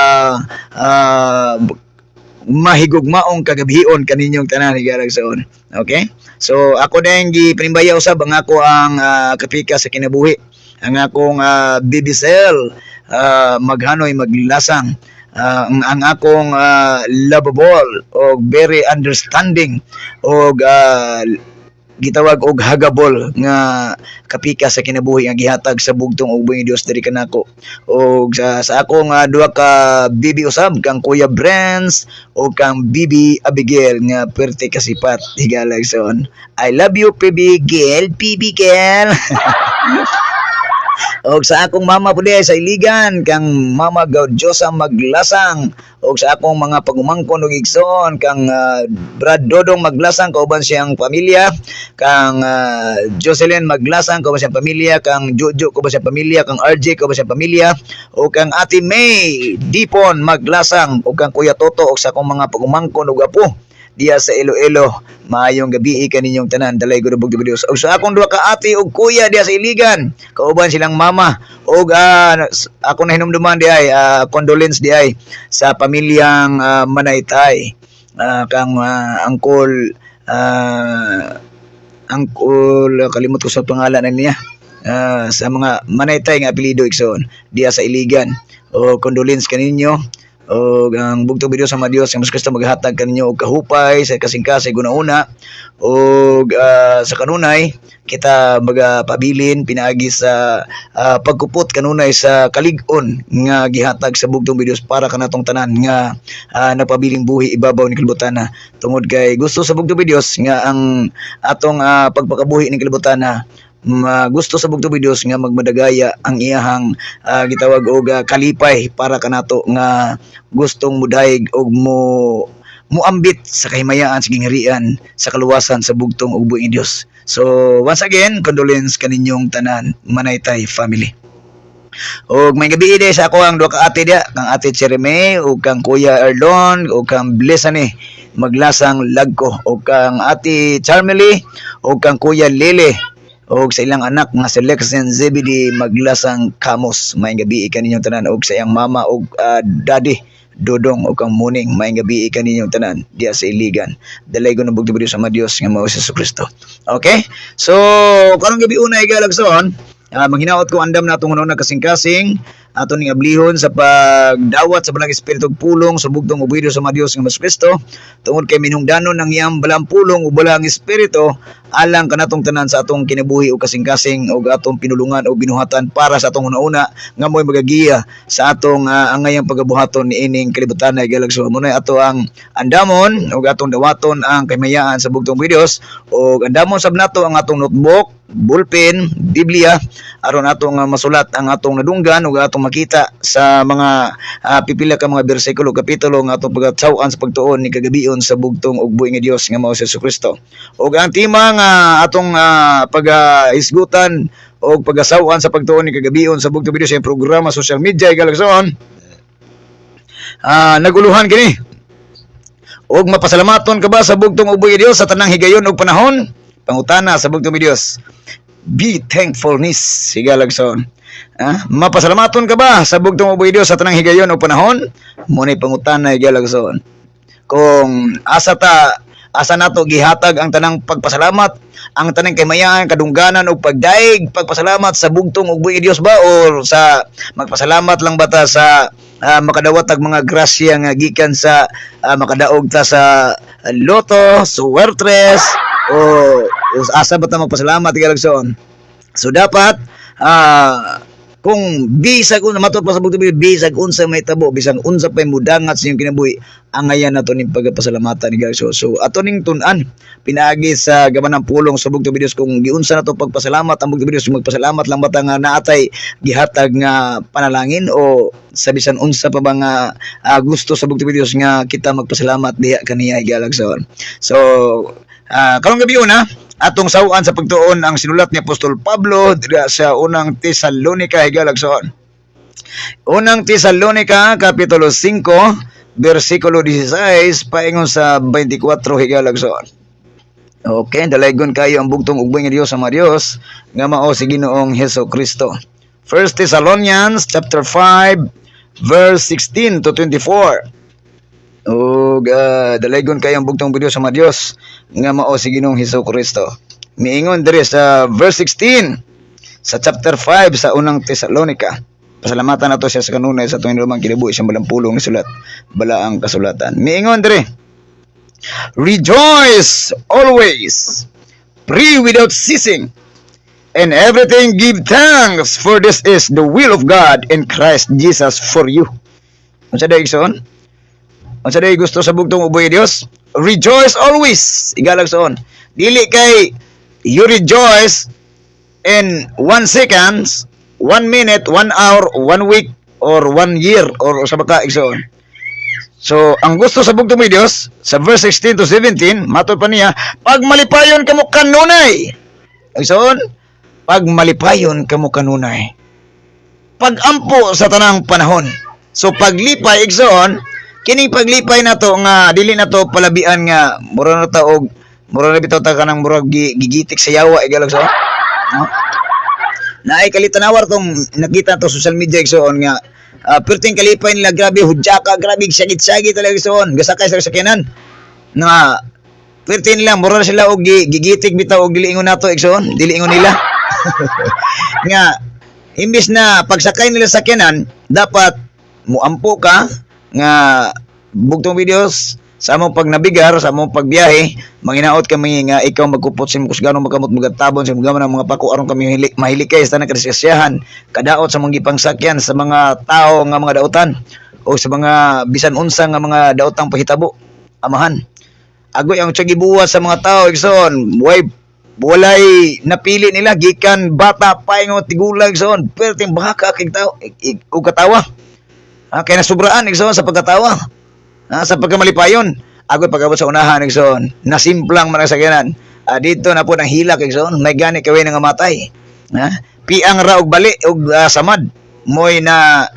mahigugmaong kagabion kaninyong tanan higalagson. Okay, so ako dayang gipanimbaya usab ang ako ang kapika sa kinabuhi, ang akong bibisel maghanoy maglasang, ang akong lovable o very understanding o gitawag og hagabol nga kapika sa kinabuhi nga gihatag sa bugtong ug buong Dios diri kanako og sa akong duha ka bibi usab kang Kuya Brens o kang Bibi Abigail nga perte kasipat higalagson. I love you PB girl. Og sa akong mama pudi sa Iligan kang Mama Gaudiosa Maglasang, og sa akong mga pagumangkon ug igsoon kang Brad Dodong Maglasang kauban siyang pamilya, kang Jocelyn Maglasang kauban siyang pamilya, kang Jojo kauban siyang pamilya, kang RJ kauban siyang pamilya, og kang Ate May Dipon Maglasang, og kang Kuya Toto og sa akong mga pagumangkon ug apo diya sa Iloilo. Maayong gabi kaninyong tanan, dalay ko bugtong Dios. Og sa akong duha ka ate ug kuya diya sa Iligan, kauban silang mama og ako na hinumduman diay condolence diay sa pamilyang Manaytay, kang uncle kalimot ko sa pangalan niya, sa mga Manaytay nga apelyido igsoon diya sa Iligan. O condolence kaninyo O ang bugtong video sa mga Dios nga mas gusto maghatag kaninyo og kahupay sa kasing-kasing guna-una o sa kanunay kita magapabilin pinaagi sa pagkupot kanunay sa kalig-on nga gihatag sa bugtong videos para kanatong tanan nga napabiling buhi ibabaw ni kalibutan tungod kay gusto sa bugtong videos nga ang atong pagpakabuhi ni kalibutan gusto sa bugtong videos nga magmadagaya ang iyahang gitawag og kalipay para kanato nga gustong mudayeg og muambit sa kahimayaan sa gingharian sa kaluwasan sa bugtong ug buhing Dios. So once again, condolence kaninyong tanan Manaytay family. Og may gabi ide sa ako ang duha ka ate dia, kang ate Chereme ug kang Kuya Erlon ug kang Blessani maglasang lagko ug kang ate Charmely ug kang Kuya Lele og sa ilang anak nga si Lexen Zebedi maglasang Kamos. May gabi kaninyong tanan og sa iyang mama og daddy Dodong o kang muning may gabi kaninyong tanan diya sa Iligan. Dalay ko ng bugtong video sa mga Dios nga mao si Kristo. Okay? So, karong gabi una igalagson, manghinaot ko andam natong una kasing-kasing ato ning ablihon sa pagdawat sa balang espiritu ug pulong sa bugtong ug video sa mga Dios nga mas Kristo tungod kay minungdanon ang iyang balang pulong ug balang espiritu alang kanatong tanan sa atong kinabuhi ug kasing-kasing ug atong pinulungan ug binuhatan para sa atong una-una nga mo'y magagiya sa atong angayang pagabuhaton niining kalibutan na igalagson. Muna ato ang andamon ug atong dawaton ang kahimayaan sa bugtong videos ug andamon sab nato ang atong notebook, ballpen, Biblia aron atong masulat ang atong nadunggan ug atong makita sa mga pipila ka mga bersikulo kapitulo nga atong pagtsawan sa pagtuon ni kagabion sa bugtong ug buhi nga Dios nga mao si Kristo. Ug ang tema nga atong pag-isgutan o pag-asawan sa pagtuon ni kagabion sa bugtong video sa programa social media igalagson naguluhan kini og mapasalamaton ka ba sa bugtong ug buhi nga Dios sa tanang higayon ug panahon. Pangutana sa bugtong videos, be thankfulness igalagson. Mapasalamaton ka ba sa bugtong ug buhi nga Dios sa tanang higayon ug panahon? Munay pangutana igalagson. Kung asa nato gihatag ang tanang pagpasalamat, ang tanang kahimayaan, kadungganan ug pagdaig, pagpasalamat sa bugtong ug buhi nga Dios ba or sa magpasalamat lang bata sa makadawat ang mga grasya nga gikan sa makadaog ta sa loto, suwertres o asa ba ta magpasalamat igalagson. So dapat kung bisag matod pa sa bugtong video bisag unsa may tabo bisag unsa pay mudangat sa inyong kinabuhi angayan nato ning pagpasalamatan ni guys. So ato ning tun-an pinaagi sa gaman ng pulong sa bugtong videos kung giunsa nato pagpasalamat ang bugtong videos magpasalamat lang bata nga naatay gihatag nga panalangin o sa bisan unsa pa ba nga gusto sa bugtong videos nga kita magpasalamat diha kaniya igalagson. So karong gabi una atong sawaan sa pagtuon ang sinulat ni Apostol Pablo sa unang Tesalonica higalagson. Unang Tesalonica kapitulo 5 bersikulo 16 paingon sa 24 higalagson. Okay, dalaygon kayo ang bugtong ug buhi nga Dios sa mga Dios nga mao si Ginoong Hesukristo. 1 Thessalonians chapter 5 verse 16 to 24. O dalaygon kayo ang bugtong video sa mga Dios nga mao si Ginoong Hesukristo. Miingon diri sa verse 16 sa chapter 5 sa unang Tesalonica. Pasalamatan nato siya sa kanunay sa tuwing lumang kinabuhi siyang balampulong ni sulat balaang kasulatan. Miingon diri, rejoice always, pray without ceasing, and everything give thanks, for this is the will of God in Christ Jesus for you. Unsa day igsoon? Unsa day gusto sa bugtong ug buhi Dios? Rejoice always. Igalagson. Dili kay you rejoice in 1 seconds, 1 minute, 1 hour, 1 week, or 1 year, or sa baka igsoon. So, ang gusto sa bugtong ug Dios sa verse 16 to 17, matod pa niya, pag malipayon kamo kanunay. Igsoon, pag malipayon kamo kanunay. Pag-ampo sa tanang panahon. So, paglipay igsoon, kining paglipay nato nga dili nato palabian nga mura na ta og mura na bitaw ta kanang murag gigitik sa yawa igalagson. No? Naay kalitanawar tong nakita to social media igsoon nga perting kalipay nila grabe hudyaka, grabe sagit-sagit talaga igsoon. Gasakay sa sakyanan. Na perting nila mura na sila og gigitik bitaw og dili ingon nato igsoon, dili ingon nila. Nga imbis na pagsakay nila sa sakyanan dapat muampo ka nga bugtong videos sa among pagnabigar, sa among pagbiyahe, manginaot kami nga ikaw magkupot sa kus gano makamot magatabon sa mga mga pako aron kami mahilikay sa tanang kadiskusyahan, kadaot sa mga gipangsakyan sa mga tao nga mga daotan o sa mga bisan unsa nga mga daotang pahitabo. Amahan, agoy ang tiyagibuwas sa mga tao igsoon, walay napili nila gikan bata paingon tigulang igsoon, perting bahaka kay tao og katawa. Kaya nasubraan igsoon sa pagkatawa. Sa pagkamalipayon, agoy pagabot sa unahan igsoon, nasimplang man ang sakyanan. Dito na po nang hilak igsoon, may gani kaway nga matay. Piang ra og bali og samad moy na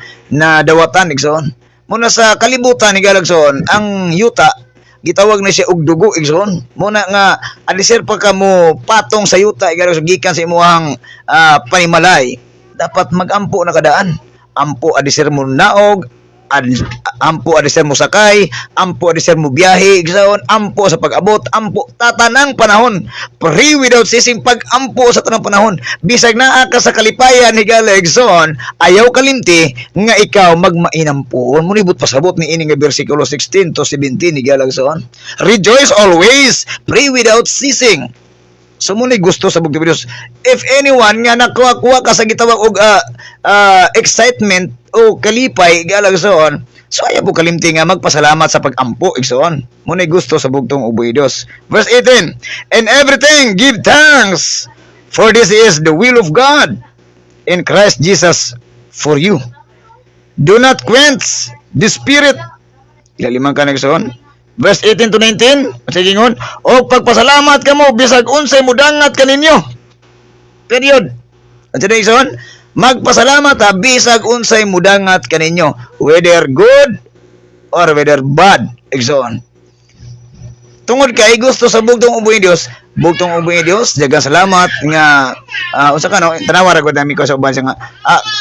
dawatan igsoon. Muna sa kalibutan ni galagsoon, ang yuta gitawag na siya og dugo igsoon. Muna nga alisir pa kamo patong sa yuta igalagsoon gikan sa imuhang panimalay. Dapat magampo na kadaan. Ampo adisir mo naog, ampo adisir mo sakay, ampo adisir mo biyahe, igsoon, ampo sa pag-abot, ampo tatanang panahon, free without ceasing pag-ampo sa tanang panahon. Bisag naa ka sa kalipayan higala igsoon, ayaw kalimti nga ikaw magmainampuon. Munibot pasabot ni ini nga bersikulo 16 to 17 higala igsoon. Rejoice always, pray without ceasing. So muna gusto sa bugtong videos. If anyone nga nakuha ka sa gitawag og excitement o kalipay galagsoon, so ayaw po kalimti nga magpasalamat sa pag-ampo igsoon. Muna gusto sa bugtong videos. Verse 18, and everything give thanks, for this is the will of God in Christ Jesus for you. Do not quench the spirit. Ilalimang ka na igsoon. Verse 18 to 19, sige ngon, o pagpasalamat ka mo, bisag unsay mudangat kaninyo. Period. At today son, magpasalamat bisag unsay mudangat kaninyo, whether good or whether bad. Igsoon. Tungod kay gusto sa bugtong ubuin Dios, daghang salamat nga unsa ka no, tanawa ra gud nami ko sa uban nga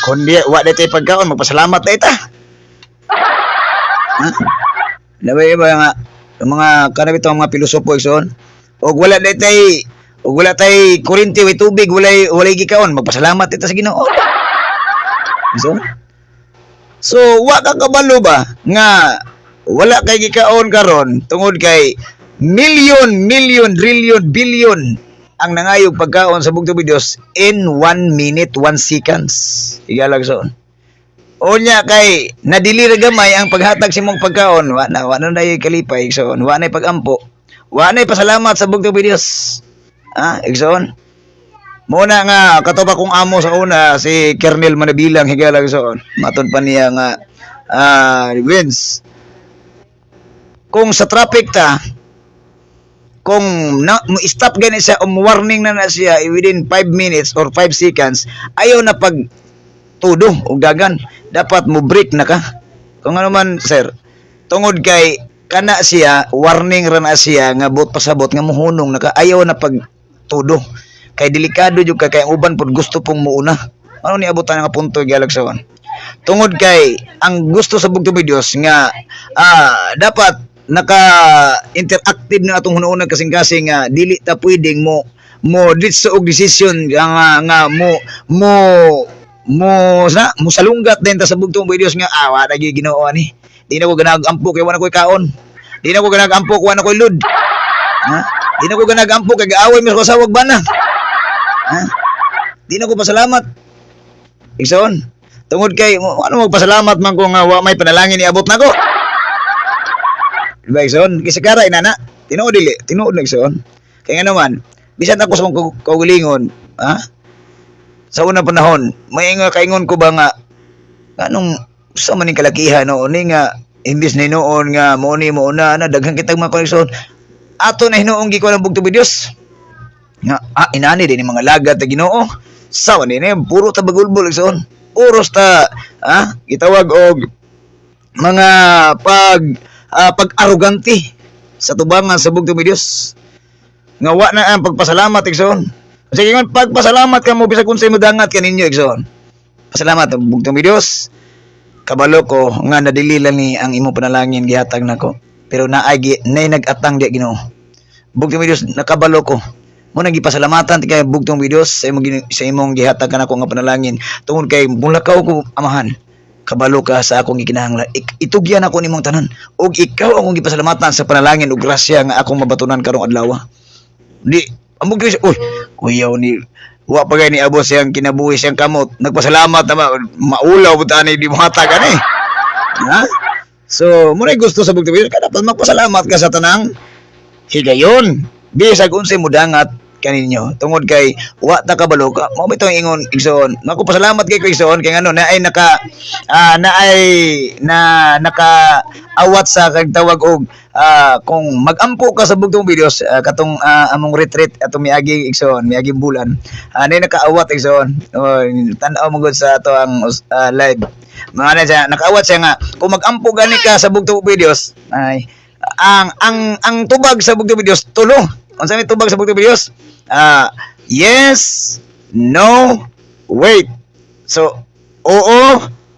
kundi wa daytay pagkaon magpasalamat ta ita. Labay ba nga mga kanabito mga pilosopo igsoon, og wala tay kuryente way tubig, walay gikaon, magpasalamat ita sa Ginoo. So wa ka kabalo ba nga wala kay gikaon karon tungod kay million, trillion, billion ang nangayog pagkaon sa bugtong videos in 1 minute, 1 seconds. Igalag soon. Unya kay nadili ra gamay ang paghatag sa imong pagkaon, wa na dayoy kalipay igsoon, wa na pagampo, wa na pasalamat sa bugtong videos. Igsoon. Muna nga katopa kong amo sa una si Kernel Manabilang higala igsoon. Matud pa niya nga Vince, kung sa traffic ta, kung stop gani siya, warning na siya within 5 minutes or 5 seconds, ayaw na pag tudo o dagan, dapat mo break na ka. Kung ano man sir, tungod kay kana siya, warning ra na siya nga bot pasabot nga muhunong na ka, ayaw na pag tudo. Kay delikado jud kay ang uban pud gusto pong muuna. Ano ni abutan nga punto galagsaon. Tungod kay ang gusto sa bugtong videos nga dapat naka-interactive na atong hunahunag kasing-kasing nga dili ta pwedeng mo ditso og decision nga mo salunggat din ta sa bugtong videos nga wa na gyud Ginoo ani. Di na ko ganag-ampo kay wala koy kaon. Di na ko ganag-ampo kay wala koy lud. Di na ko ganag-ampo kay gaaway mi sa kasawag bana. Di na ko pasalamat. Igsoon. Tungod kay ano magpasalamat man ko nga wa may panalangin iabot nako. Diba igsoon? Kasi kara inana, tinuod na igsoon. Kaya nga naman, bisan ako sa mga kaugalingon, sa unang panahon, may nga kaingon ko ba nga, anong sa maning kalakihan noon, nga, imbis na hinoon nga, mauna na, daghang kitag mga koneksyon, ato na hinoong giko ng bugtong videos. Nga, inani din yung mga lagat na Ginoo. Sawa nila, puro ta bagulbol igsoon. Puros ta, gitawag og mga pag-arroganti sa tubangan sa bugtong videos. Nga wa na ang pagpasalamat igsoon. Sige ngon pagpasalamat ka mo bisag unsay modangat kaninyo igsoon. Pasalamat ang bugtong videos. Kabalo ko nga nadili lang ni ang imo panalangin gihatag nako. Pero naay nag-atang di Ginoo. Bugtong videos nakabalo ko. Mo nang gipasalamatan kay bugtong videos sa imong gihatag kanako nga panalangin tungod kay mulakaw ko amahan. kabalo ka sa akong gikinahanglan. Itugyan ako nimong tanan ug ikaw akong gipasalamatan sa panalangin ug grasya nga akong mabatunan karong adlaw. Di amo gyud oy kuyaw ni wa pa gani abot siyang kinabuhi siyang kamot. Nagpasalamat na maulaw buta ni di mo hatag ani. Ha? So, muna gusto sa bugtong video, dapat magpasalamat ka sa tanang higayon. Bisag unsay mudangat kaninyo. Tungod kay wa ta kabalo ka, mo bitong ingon igsoon. Magpasalamat kay ko igsoon kay ngano na ay naka awat sa kagtawag og kung magampo ka sa bugtong videos katong among retreat atong miagi igsoon, miagi bulan. Nay nakaawat igsoon. Tan-aw mo gud sa ato ang live. Mga siya, nakaawat siya nga kung magampo gani ka sa bugtong videos ay ang tubag sa bugtong videos tulo. Unsa may tubag sa bugtong videos? Yes, no, wait. So oo,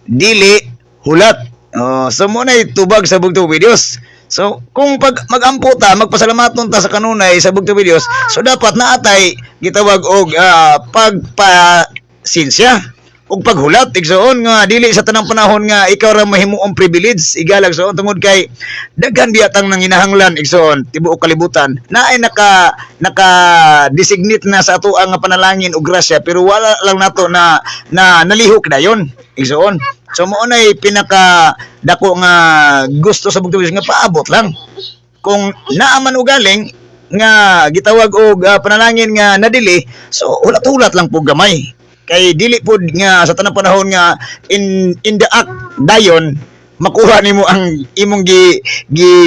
dili, hulat. So mo na tubag sa bugtong videos. So kung pag magampo ta, magpasalamaton ta sa kanunay sa bugtong videos, so dapat naatay gitawag og pagpasinsya ug paghulat igsoon nga dili sa tanang panahon nga ikaw ra mahimuong privilege igalag soon tungod kay daghan biyatang nang hinahanglan igsoon tibuok kalibutan naay naka designate na sa ato ang panalangin ug grasya pero wala lang nato na nalihok dayon igsoon. So mo nay pinaka dako nga gusto sa bugtong nga paabot lang kung naa man ugaling nga gitawag og panalangin nga nadili so hulat-hulat lang po gamay kay dili pod nga sa tanang panahon nga in the act dayon makuha nimo ang imong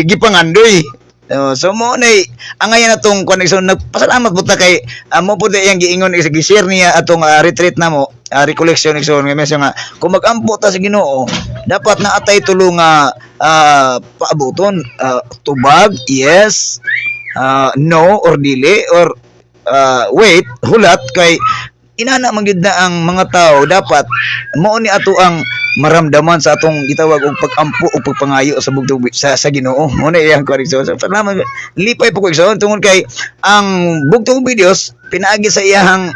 gipangandoy. So mo nay angayan natong connection nagpasalamat buta kay mo pud yang giingon gi-share niya atong retreat namo recollection igsoon nga mesyo nga kung magampo ta sa Ginoo dapat naatay tulo nga paabuton tubag yes no or dili or wait hulat kay inana man gyud na ang mga tao dapat mao ni ato ang maramdaman sa atong gitawag og pagampo o pagpangayo sa bugtong sa Ginoo. Mao na iyang correction. So salamat lipay po ko igsoon tungod kay ang bugtong videos pinaagi sa iyang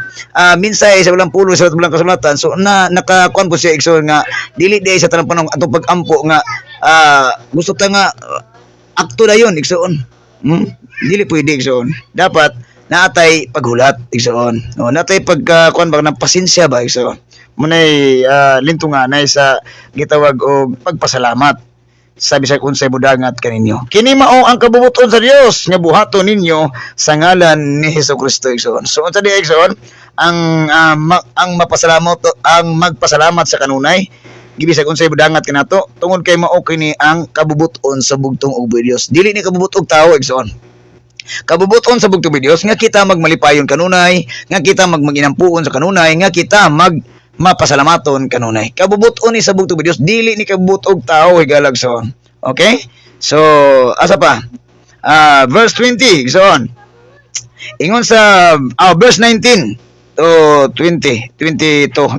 minsay sa walang pulo sa walang kasulatan. So nakakuan po siya igsoon nga dili day sa tanang panahon atong pagampo nga gusto ta nga akto dayon igsoon. Dili pwede igsoon. Dapat natay paghulat igsoon. Natay pagkuan ba ng pasensya ba igsoon. Munay lintungan nay sa gitawag og pagpasalamat sa bisag unsay mudangat kaninyo. Kini mao ang kabubuton sa Dios nga buhaton ninyo sa ngalan ni Hesukristo igsoon. So unsa di igsoon ang magpasalamat sa kanunay gibisag unsay mudangat kanato tungod kay mao kini ang kabubuton sa bugtong og Dios. Dili ni kabubut-og tawo igsoon. Kabubuton sa bugtong videos nga kita magmalipayon kanunay, nga kita magmaginampuon sa kanunay, nga kita mapasalamaton kanunay. Kabubuton ni sa bugtong videos dili ni kabubut-og tao higalag son. Okay? So asa pa? Verse 20 gison. Ingon sa verse 19 to 22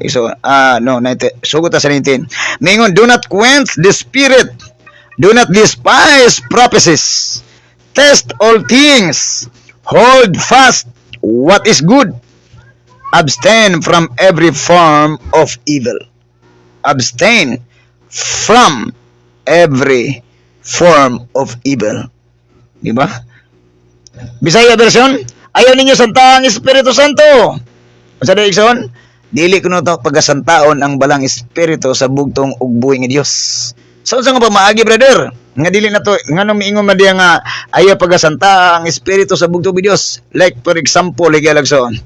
iso no 19 sugot sa 19. Mingon do not quench the spirit, do not despise prophecies. Test all things, hold fast what is good, abstain from every form of evil. Abstain from every form of evil. Di ba? Bisaya version, ayaw ninyo santaang Espiritu Santo. Sa Dixon, dili kuno ta pagasantaon ang balang espiritu sa bugtong ug buhi nga Dios. So sa nga pamaagi brother, nga dili na to nganong miingon man diya nga ayaw pagasanta ang espiritu sa bugtong Dios. Like for example, higalagson.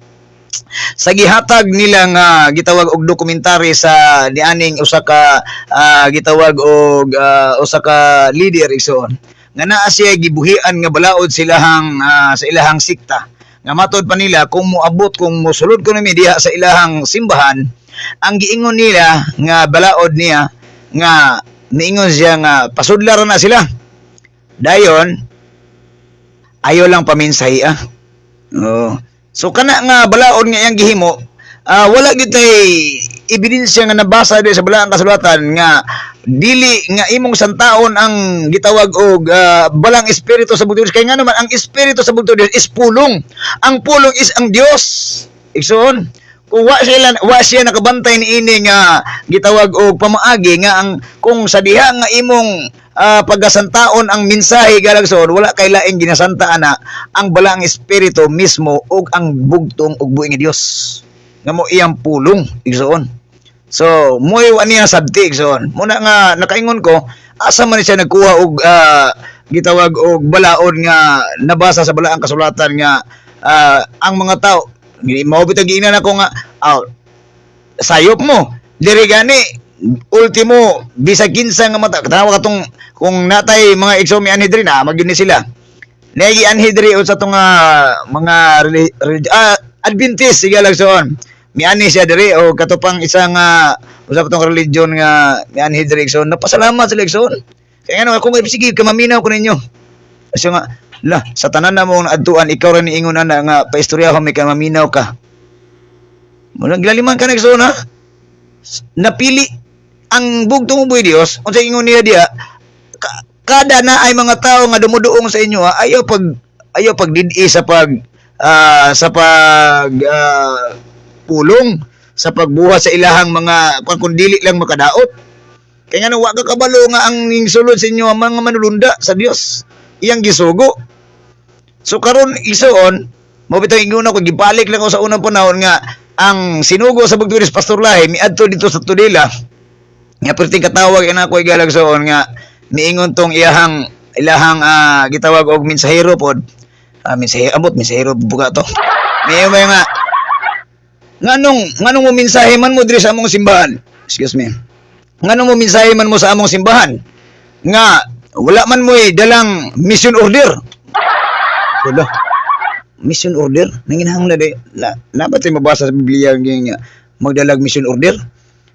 Sa gihatag nila nga gitawag og dokumentary sa dianing usa ka gitawag og usa ka leader igsoon. Nga naa siya gibuhian nga balaod silahang sa ilahang sikta. Nga matod pa nila kung moabot kung mosulod ko nimi diha sa ilahang simbahan, ang giingon nila nga balaod niya nga niingon siya nga pasudlar na sila. Dayon ayo lang paminsahi So kana nga balaod nga iyang gihimo, wala gyud tay ebidensya nga nabasa di sa balaang kasulatan nga dili nga imong santaon ang gitawag og balang espiritu sa bugtong Dios. Kay nga naman ang espiritu sa bugtong Dios is pulong. Ang pulong is ang Dios. Igsoon, kung wa siya nakabantay ni ini nga gitawag og pamaagi nga ang kung sa diha nga imong pagasantaon ang mensahe galagson wala kay laing ginasanta ana ang balang espiritu mismo ug ang bugtong ug buing Dios nga mo iyang pulong igsoon. So moy ani nga sabti igsoon. Muna nga nakaingon ko asa man siya nagkuha og gitawag og balaod nga nabasa sa balaang kasulatan nga ang mga tao mao bitag giingnan ako nga sayop mo diri gani ultimo bisag kinsa nga mata tanawa katong kung natay mga igsoon mi anhidri na magyud ni sila nagi anhidri sa tong mga Adventist siga lagsoon mi ani siya diri o katupang isang usap tong religion nga mi anhidri igsoon napasalamat sila igsoon kaya nga kung sige kamaminaw ko ninyo kasi nga la, sa tanan na mong adtuan, ikaw rin iingon na nga paistorya ko may kamaminaw ka. Muna gilaliman ka na ha? Napili ang bugtong uboy Dios, kung sa ingon niya diya, kada na ay mga tao nga dumuduong sa inyo, ayaw pag didi sa pulong, sa pagbuhat sa ilahang mga kundili lang makadaot. Kaya nga wa ka kabalo nga ang sulod sa inyo ang mga manulunda sa Dios. Iyang gisugo. So karon isoon, mo bitaw inguna ko gibalik lang ako sa unang panahon nga ang sinugo sa Bugturis Pastor Lahi miadto dito sa Tudela. Nga perting katawag ina ko igalag soon nga niingon tong ilahang gitawag og mensahero pod. Mensahero buka to. May nga nganong mo mensahe man mo diri sa among simbahan. Excuse me. Nganong mo mensahe man mo sa among simbahan nga wala man mo dalang mission order. Wala. Mission order? Nanginahanglan dapat tayo mabasa sa Biblia nga magdalag mission order.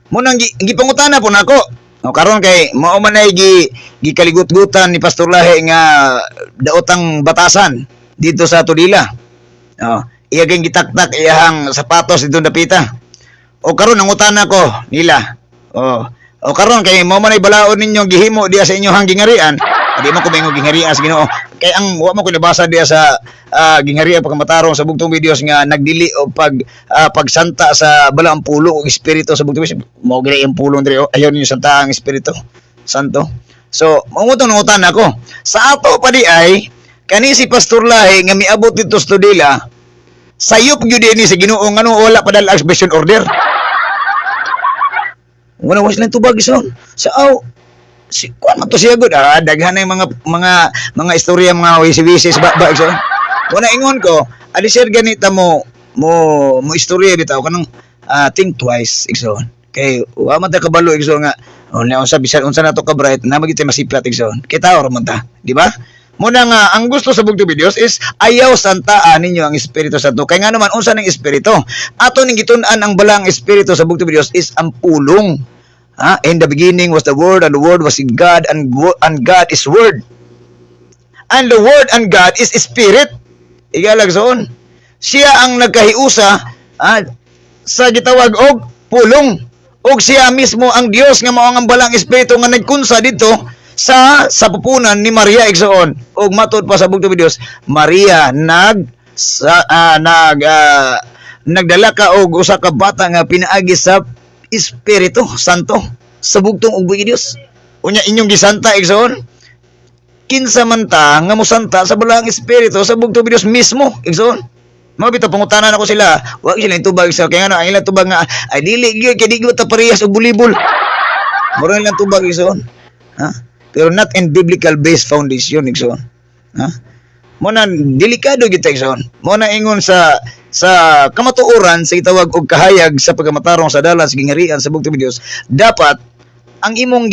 Muna gipangutana po nako. O karon kay mao man ay gikaligut-gutan ni Pastor Lahi nga daotang batasan dito sa Tudela. Iya kay gitaktak iyang sapatos dito dapita. O karon nangutana ko nila. O karon kay mo man ay balaod ninyo gihimo diya sa inyong gingarian. Di man ko maingon gingarian sa Ginoo. Kay ang wa man ko nabasa diya sa gingarian pagkamatarong sa bugtong videos nga nagdili og pagsanta sa balaang pulo og espiritu sa bugtong videos. Mao gid ang pulong diri ayaw ninyo santa ang espiritu santo. So mangutong nangutan ako. Sa ato pa di ay kani si Pastor Lahi nga miabot dito sa Tudela sayop gyud ni sa Ginoo ngano wala pa dal exhibition order. Wala was lang tubag ison. Sa si kuan man to siya gud daghan ay mga istorya mga wisi-wisi sa ba ison. Wala ingon ko, adi sir ganita mo istorya bitaw kanang think twice ison. Kay wa man ta kabalo ison nga unsa bisan unsa nato ka bright na magitay masiplat ison. Kay tawo man ta, di ba? Muna nga ang gusto sa bugtong videos is ayaw santaan ninyo ang espiritu santo. Kay nga naman unsa ning espiritu? Ato ning gitun-an ang balang espiritu sa bugtong videos is ang pulong. In the beginning was the Word, and the Word was in God, and God is Word. And the Word and God is Spirit. Igalag soon. Siya ang nagkahiusa sa gitawag og pulong. Og siya mismo ang Dios nga mao ang balang espiritu nga nagkunsa dito sa pupunan ni Maria igsoon. Og matud pa sa bugtong videos, Maria nagdala ka og usa ka bata nga pinaagi sa Espiritu Santo sa bugtong ug buhi Dios. Unya inyong gisanta igsoon. Kinsa man ta nga mosanta sa balang espiritu sa bugtong Dios mismo igsoon. Mao bitaw pangutanan ako sila, wa sila tubag sa kay ngano ang ilang tubag nga ay dili gyud kay di gyud ta parehas og bulibol. Mura lang tubag igsoon. Pero not in biblical based foundation igsoon. Muna delikado gyud igsoon. Muna ingon sa kamatuoran sa itawag og kahayag sa pagkamatarong sa dalan sa gingarian sa bugtong Dios, dapat ang imong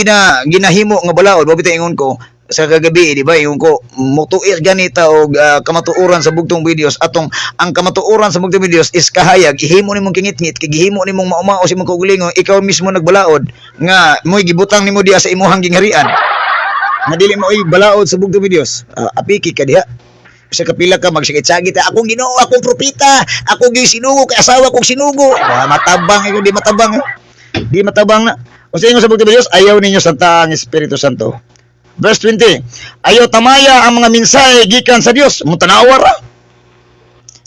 ginahimo nga balaod mo bitaw ingon ko sa kagabi di ba ingon ko motuis ganita og kamatuoran sa bugtong Dios atong ang kamatuoran sa bugtong Dios is kahayag ihimo nimong kingit-ngit kay gihimo nimong maumao si imong kaugalingon ikaw mismo nagbalaod nga moy gibutang nimo diha sa imong gingharian nga dili mo balaod sa bugtong Dios. Apiki ka diha sa kapila ka magsagit-sagit akong Ginoo akong propeta ako gyud sinugo kay asawa kong sinugo matabang ikaw di matabang na o sa inyo sa bugtong Dios ayaw ninyo santa ang Espiritu Santo. Verse 20, ayaw tamaya ang mga mensahe gikan sa Dios mo tanawa ra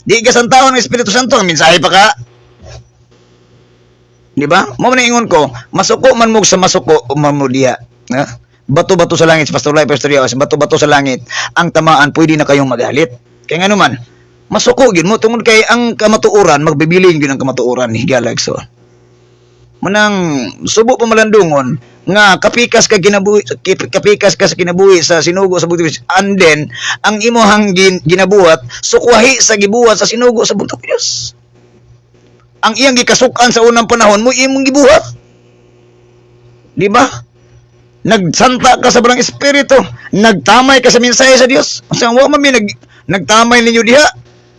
di ka santaon ang Espiritu Santo ang mensahe pa ka Di ba? Mo na ingon ko, masuko man mo sa masuko man mo diha. Ha? Bato-bato sa langit, Pastor Lai, Pastor Yaos, bato-bato sa langit, ang tamaan, pwede na kayong magalit. Kaya nga naman, masuko yun mo, tungod kay ang kamatuuran, magbibiling yun ang kamatuuran ni Galagso. Manang subo pa malandungon, nga kapikas ka sa kinabuhi sa sinugo sa bugtong Diyos, and then, ang imuhang ginabuhat, sukwahi sa gibuhat sa sinugo sa bugtong Diyos. Ang iyang gikasukan sa unang panahon mo, imong gibuhat. Di ba? Nagsanta ka sa barang espiritu, nagtamay ka sa mensahe sa Dios. Asa wa man mi nagtamay ninyo diha?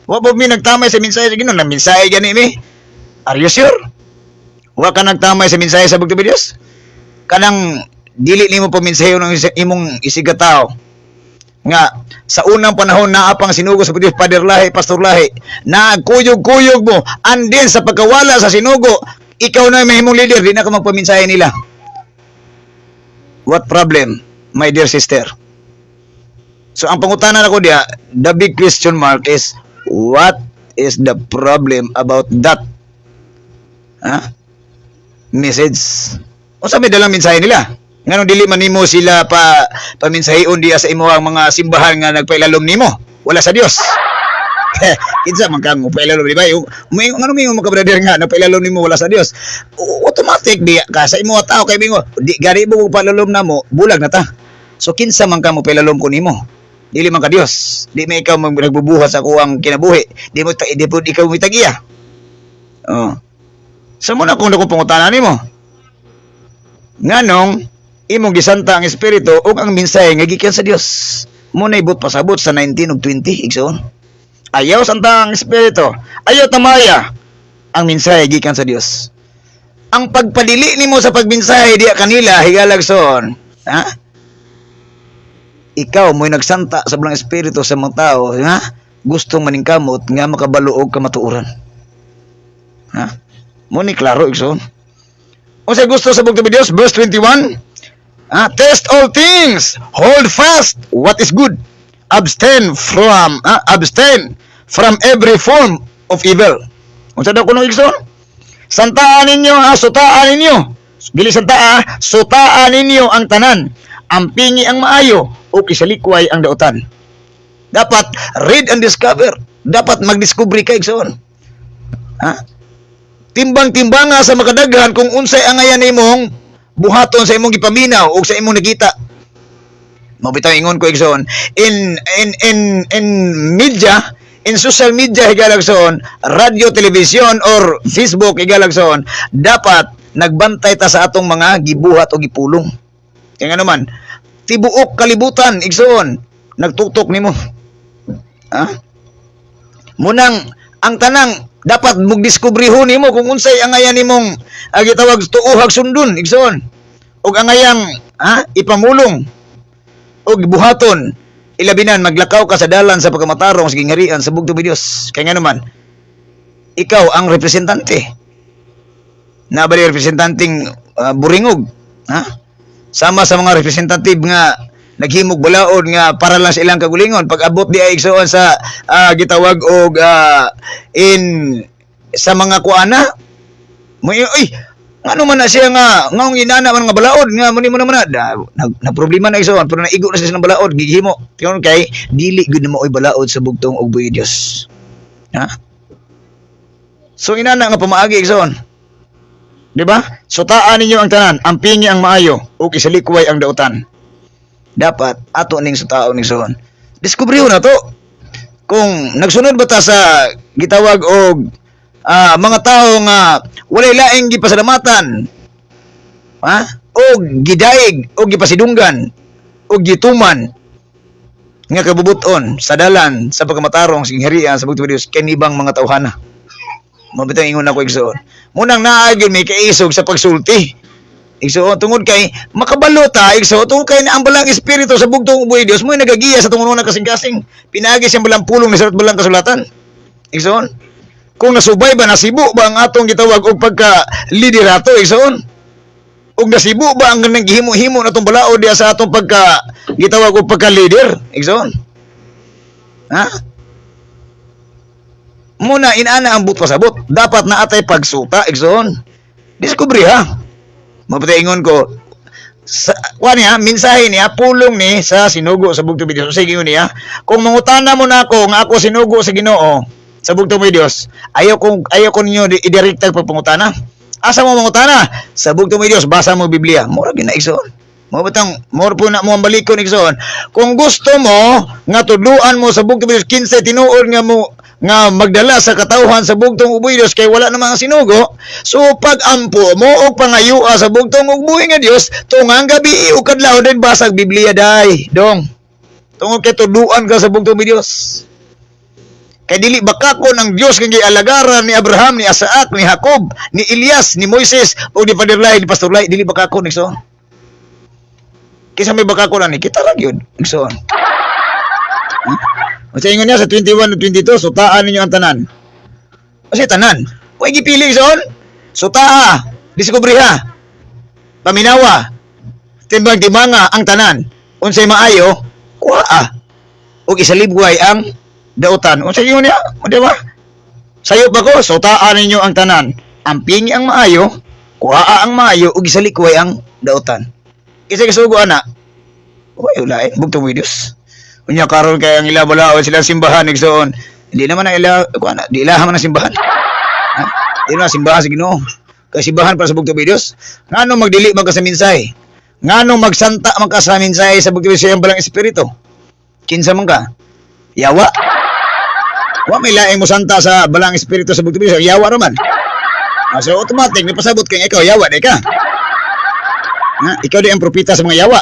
Wa ba mi nagtamay sa mensahe sa Ginoo? Na mensahe gani mi? Are you sure? Wa ka nagtamay sa mensahe sa bugtong Dios? Kanang dili nimo pa mensahe ng imong isigataw. Nga sa unang panahon naa pang sinugo sa Dios, Pader Lahi, Pastor Lahi, nagkuyog-kuyog mo, and then sa pagkawala sa sinugo, ikaw na may himong leader, di na ka magpaminsahe nila. What problem, my dear sister? So, ang pangutanan ako diya, the big question mark is, what is the problem about that? Message? O sa may dalang mensahe nila? Nga dili man nimo sila paminsahion diya sa imo ang mga simbahan nga nagpailalom nimo? Wala sa Dios. Kinsa man kang pailalom di ba? Ano mingo mga brother nga nagpailalom nimo wala sa Dios? Automatic di ka sa imo tao kay mingo, di gari mo pailalom namo, bulag na ta. So kinsa man kang pailalom ko nimo? Dili man ka Dios. Di may ikaw nagbubuhat sa kuwang kinabuhi. Di mo ikaw mitagiya. Oh. Sa mo na kung dako pangutanan nimo. Nganong imong gisanta ang espiritu ug ang mensahe nga gikan sa Dios. Mo na ibot pasabot sa 19 ug 20 igsoon. Ayaw santa ang espiritu, ayaw tamaya ang mensahe gikan sa Dios. Ang pagpadili nimo sa pagmensahe diya kanila higalagson, ha? Ikaw mo'y nagsanta sa blang espiritu sa mga tao, ha? Gustong maningkamot nga makabaluog kamatuoran. Ha? Mo ni klaro igsoon. O sa gusto sa bugtong Dios, verse 21, test all things, hold fast what is good, abstain from every form of evil. Kung saan ako nung igsoon? Santaan ninyo, sutaan ninyo. Dili santaa, sutaan ninyo ang tanan. Ampingi ang maayo, o kisalikway ang dautan. Dapat read and discover. Dapat magdiscovery ka igsoon. Timbang-timbanga sa makadaghan kung unsay angayan nimong buhaton sa imong gipaminaw o sa imong nakita. Mabitaw ingon ko igsoon, in media, in social media higalagson, radio, television or Facebook higalagson, dapat nagbantay ta sa atong mga gibuhat o gipulong. Kaya nga naman, tibuok kalibutan igsoon, nagtutok nimo. Munang ang tanang dapat magdiskubrihon nimo kung unsay angayan nimong gitawag tuuhag sundon igsoon. Og angayang ipamulong og buhaton ilabinan maglakaw ka sa dalan sa pagkamatarong sa gingharian sa bugtong Dios. Kaya nga naman ikaw ang representante. Nabali representanting buringog, sama sa mga representative nga naghimog balaod nga para lang sa ilang kagulingon pag abot di ay igsoon sa gitawag og sa mga kuana mo ano man na siya nga ngaong inana man nga balaod nga muni mo naman na problema na igsoon pero naigo na siya ng balaod gihimo tion kay dili gud mo oy balaod sa bugtong og buhi Dios. So inana nga pamaagi igsoon, di ba? Sutaan ninyo ang tanan, ampingi ang maayo ug isalikway ang dautan. Dapat ato ning sutaon ning soon. Diskubriho na to. Kung nagsunod ba ta sa gitawag og mga tao nga walay laing gipasalamatan, og gidaig og gipasidunggan og gituman nga kabubuton sa dalan sa pagkamatarong sa gingharian sa bugtong Dios kanibang mga tawhana. Mabitaw ingon ako igsoon. Munang naagil may kaisog sa pagsulti. Igsoon tungod kay makabalo ta igsoon tungod kay na ang balang espiritu sa bugtong buhi Dios mo nagagiya sa tungod na kasing-kasing. Pinagi siyang balang pulong ni sarat balang kasulatan. Igsoon. Kung nasubay ba nasibo ba ang atong gitawag og pagka liderato igsoon? Og nasibo ba ang ganang gihimo-himo natong balaod diya sa atong pagka gitawag og pagka leader igsoon? Muna inana ang but pasabot. Dapat na atay pagsuta igsoon. Diskubre ha. Mapataingon ko sa niya, mensahe niya pulong ni sa sinugo sa bugtong Dios. Sige yun niya. Kung mangutana mo na ako nga ako sinugo sa Ginoo sa bugtong Dios, ayaw ko ninyo idirekta pagpangutana. Asa mo mangutana? Sa bugtong Dios, basa mo Biblia. Mura ginaigsoon. More po na mo ang balikon igsoon. Kung gusto mo nga tudluan mo sa bugtong Dios 15 tinuod nga mo nga magdala sa katawhan sa bugtong uboy Dios kay wala na mga sinugo, so pag-ampo mo og pangayua sa bugtong uboy nga Dios tungang gabi ug kadlaw din basag Biblia day dong tungod kay tudluan ka sa bugtong Dios. Kay dili bakakon ang Dios kang gialagaran ni Abraham, ni Isaac, ni Jacob, ni Elias, ni Moises o ni Father Lai, ni Pastor Lai, dili bakakon igsoon. Kisa may bakakon ani kita ra gyud igsoon. Sa ingon niya sa 21 at 22, sutaan ninyo ang tanan. Kasi tanan. Huwag gipili son. Sutaa. Diskubriha. Paminawa. Timbang-timanga ang tanan. Unsay maayo, kuha. Huwag isalibway ang dautan. Unsay ingon niya? O diba? Sayop ako, sutaan ninyo ang tanan. Ampingi ang maayo, kuha ang maayo, huwag isalikway ang dautan. Isa kasugo anak. Uy, ulain. Bugtong Dios. Unya karon kay ang ila balaod silang simbahan igsoon. Hindi naman ang ila kuana, di ilaha man ang simbahan. Ha? Di na simbahan sa Ginoo. Kay simbahan para sa bugtong Dios. Ngano magdili man ka sa mensahe? Ngano magsanta man ka sa mensahe sa bugtong Dios ang balang espiritu? Kinsa man ka? Yawa. Wa may laing mo santa sa balang espiritu sa bugtong Dios, yawa ra man. So automatic ni pasabot kay ikaw yawa day ka. Ha? Ikaw di ang propeta sa mga yawa.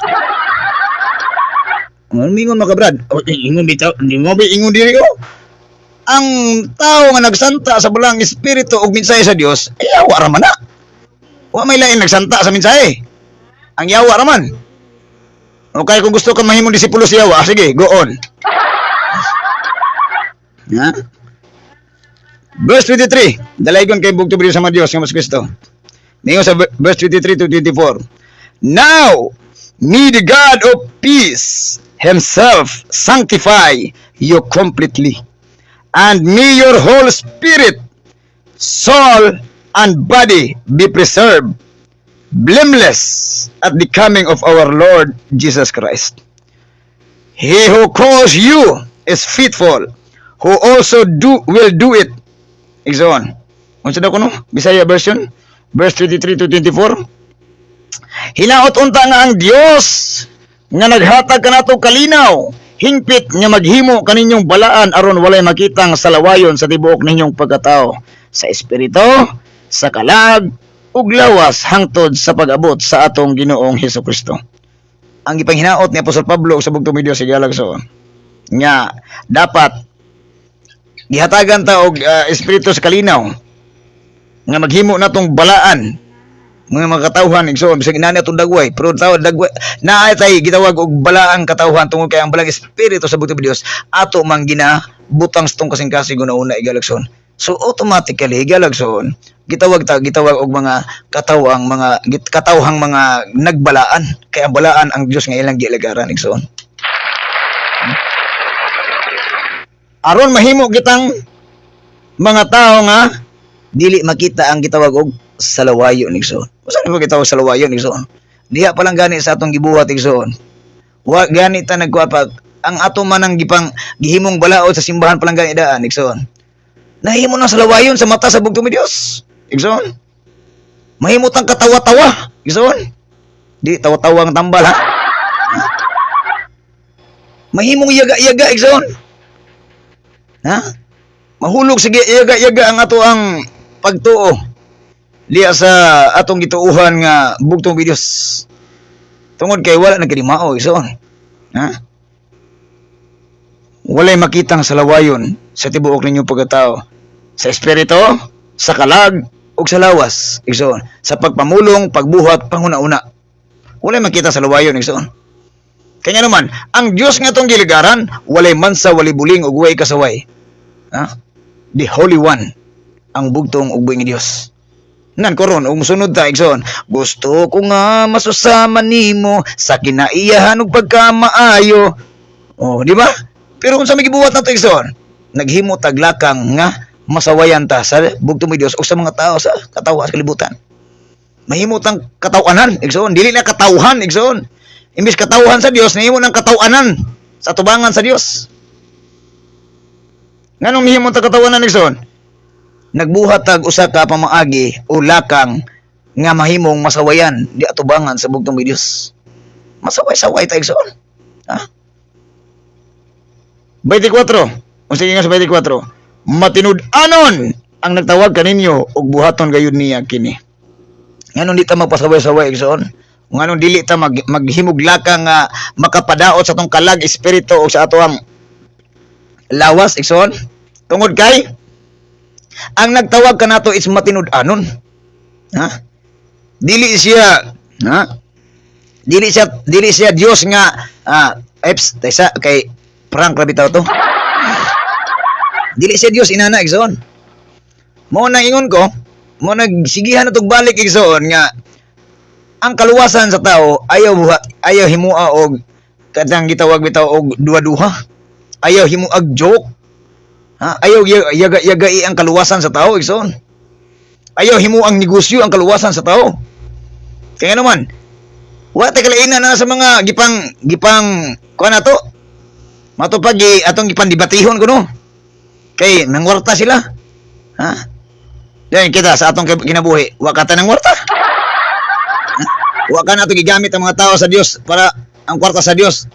Mingon mga kabrad. Ingon bitaw, hindi mo ingon diri ko. Ang tao nga nagsanta sa balang espiritu og mensahe sa Dios, ay yawa ra man na. Wa may lain nagsanta sa mensahe. Ang yawa ra man. Okay, kung gusto ka mahimong disipulo sa yawa, sige, go on. Ha? Verse 23. Dalaygon kay bugtong Dios sa mga Dios nga mas Kristo. Ningon sa verse 23 to 24. Now, may the God of peace Himself sanctify you completely, and may your whole spirit, soul, and body be preserved, blameless at the coming of our Lord Jesus Christ. He who calls you is faithful, who also will do it. Exon. Unsa daw kuno? Bisaya version, verse 23 to 24. Hinaot unta nga ang Dios nga naghatag kanato kalinaw, hingpit nga maghimo kaninyong balaan aron walay makitang salawayon sa tibuok ninyong pagkatao, sa espiritu, sa kalag, ug lawas hangtod sa pag-abot sa atong Ginoong Hesukristo. Ang gipanghinaot ni Apostol Pablo sa bugtong Dios sa Galagso nga dapat gihatagan ta og espiritu sa kalinaw nga maghimo natong balaan mga katawhan igsoon bisag inani atong dagway pero tawad dagway naay tay gitawag og balaang katawhan tungod kay ang balang espiritu sa bugtong Dios ato man ginabutang sa tong kasing-kasing una igalagson. So automatically igalagson gitawag og mga katawhang mga nagbalaan kay ang balaan ang Dios nga ilang giilagaran igsoon. Aron mahimo kitang mga tao nga dili makita ang gitawag og salawayon igsoon. Usa ni gitawag salawayon igsoon? Diha pa lang gani sa atong gibuhat igsoon. Wa gani ta nagkuha pag ang ato man ang gihimong balaod sa simbahan pa lang gani daan igsoon. Nahimo na salawayon sa mata sa bugtong Dios igsoon. Mahimo tang katawa-tawa igsoon. Di tawa-tawa ang tambal ha. Mahimong yaga-yaga igsoon. Ha? Mahulog sige yaga-yaga ang ato ang pagtuo liya sa atong gituuhan nga bugtong Dios. Tungod kay wala nagkadimao igsoon. Ha? Walay makitang salawayon sa tibuok ninyong pagkatao, sa espiritu, sa kalag, ug sa lawas igsoon, sa pagpamulong, pagbuhat, panguna-una. Walay makita sa salawayon igsoon. Kanya naman, ang Dios nga tong giligaran, walay mansa, walay buling ug way kasaway. Ha? The Holy One, ang bugtong ug buing Dios. Nan koron og musunod ta igsoon. Gusto ko nga masusama nimo sa kinaiyahan ug pagkamaayo. Oh, di ba? Pero kung sa may gibuhat nato igsoon, naghimo taglakang nga masawayan ta sa bugtong Dios o sa mga tao sa katawa sa kalibutan. mahimutang katawanan, igsoon, dili na katawhan, igsoon. Imbis katawhan sa Dios, nahimo ng katawanan sa tubangan sa Dios. Nganong mahimong ta katawanan, igsoon? Nagbuhat tag usa ka pamaagi o lakang nga mahimong masawayan di atubangan sa bugtong ni Dios. Masaway-saway ta, igsoon. Ha? 24. Unsa nga sa 24? Matinud-anon ang nagtawag kaninyo ug buhaton gayud niya kini. Nganong di ta magpasaway-saway, igsoon? Nganong dili ta maghimugla nga makapadaot sa tong kalag espiritu o sa ato ang lawas, igsoon? Tungod kay ang nagtawag kanato is matinud-anon. Ha? Dili siya, ha? Dili siya Dios nga eps taysa kay prank ra bitaw to. Dili siya Dios inana, igsoon. Mo nang ingon ko, mo nagsigihan na tog balik, igsoon, nga ang kaluwasan sa tao ayaw himua og kadang gitawag bitaw og duha-duha. Ayaw himuag joke. Ha? Ayaw yagai ang kaluwasan sa tao, igsoon. Ayaw himuang negosyo ang kaluwasan sa tao. Kaya naman, wa ta kalainan na sa mga gipang kuan nato. Matupag atong gipandibatihon kuno. Kay nangwarta sila. Ha? Yan kita sa atong kinabuhi, wa ka ta nang warta. Wa ka na ito gigamit ang mga tao sa Dios para ang kwarta sa Dios.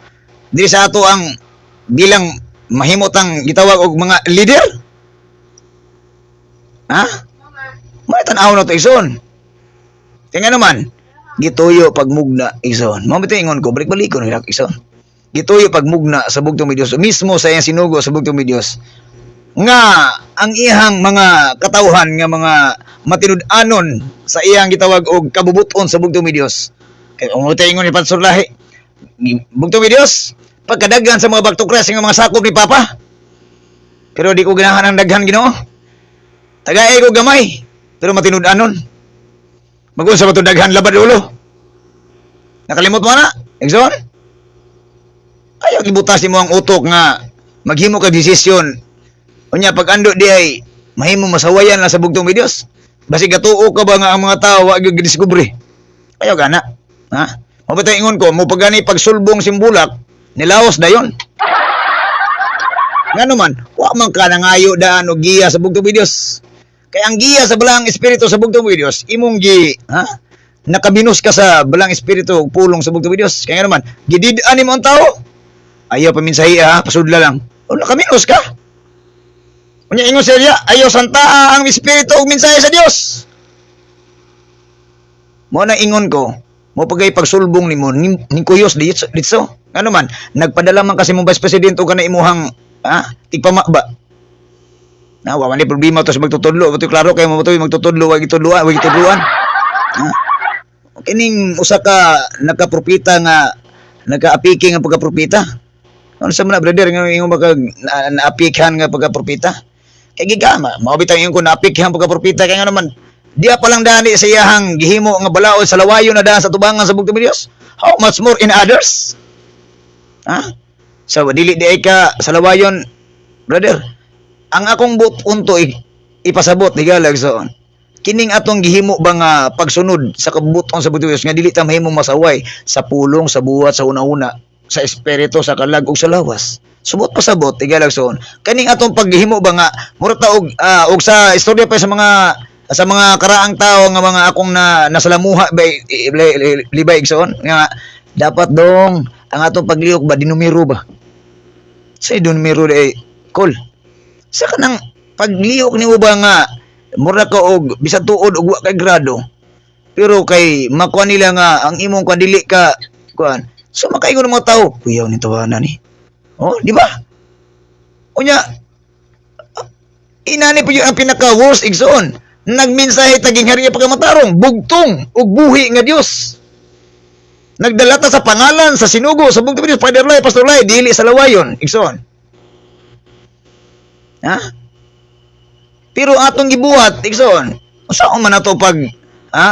Dili sa ato ang bilang mahimot ang gitawag og mga leader. Ha? Matanaw na ito, igsoon. Kaya nga naman, gituyo pagmugna, igsoon. Mamito ingon ko, balik-balik ko na igsoon. Gituyo pagmugna sa bugtong mi Dios, mismo sa iyang sinugo sa bugtong mi Dios. Nga ang ihang mga katawhan nga mga matinud-anon sa iyang gitawag og kabubuton sa bugtong mi Dios. Kay umutay ingon ni Pastor Lahi, bugtong mi Dios, pagkadaghan sa mga baktokras nga mga sakop ni Papa. Pero di ko ganahan ang daghan, Ginoo. Tagay ko gamay, pero matinud-anon. Mag-unsa ba to daghan labad ulo? Nakalimot mo na, igsoon? Ayaw ibutasin mo ang utok nga maghimo ka desisyon. Unya pag ando di ay mahimo masawayan lang sa bugtong mi Dios. Basig gatuo ka ba nga ang mga tao wa gyud gidiskubre? Ayaw gana. Ha? Mabutay ingon ko, mo pagani pagsulbong simbulak, nilaos dayon. Ngano man, wa man ka nangayo daan og giya sa bugtong mi Dios. Kay ang giya sa balang espiritu sa bugtong mi Dios, imong ha? Nakabinos ka sa balang espiritu ug pulong sa bugtong mi Dios. Kaya naman, gidid-an nimo ang tao. Ayaw paminsahi, ha, pasudla lang. O nakaminos ka. Unya ingon siya, ayaw santa ang espiritu ug mensahe sa Dios. Mo na ingon ko, mo pagay pagsulbong nimo ning kuyos ditso. Ano man, nagpadala man kasi mong vice president o kana imuhang tigpama ba? Na wa man ni problema to sa magtutudlo, buto klaro kay mo magtutudlo wa gitudluan. Kining usa ka nakapropita nga naka-apiki nga pagkapropita. Ano sa mga brother nga ingon baka naapikhan nga pagkapropita? Kay gigama, mao bitaw ingon ko naapikhan pagkapropita kay nga naman diya pa lang dani sa iyahang gihimo nga balaod sa lawayo na daan sa tubangan sa bugtong mi Dios. How much more in others? Ha? So dili di ay ka sa lawayon, brother. Ang akong punto ipasabot higalag soon. Kining atong gihimo ba nga pagsunod sa kabuton sa bugtong Dios nga dili ta mahimo masaway sa pulong, sa buhat, sa una-una, sa espiritu, sa kalag ug sa lawas. Subot pasabot higalag soon. Kaning atong paghimo ba nga mura ta og sa istorya pa sa mga karaang tao nga mga akong nasalamuha libay igsoon nga dapat dong ang atong paglihok ba dinumero ba sa dinumero ay call sa kanang paglihok nimo ba nga mura ka og bisan tuod og wa kay grado pero kay makuha nila nga ang imong kadili ka kuan so makaingon ng mga tao kuyaw ni tawanan ni di ba unya inani pa yung ang pinaka worst igsoon nagmensahe taging hariya pagkamatarong, bugtong, ug buhi nga Dios. Nagdalata sa pangalan, sa sinugo, sa bugtong Dios, Father Lai, Pastor Lai, dili sa lawayon, igsoon. Ha? Pero atong gibuhat, igsoon, saan man nato pag,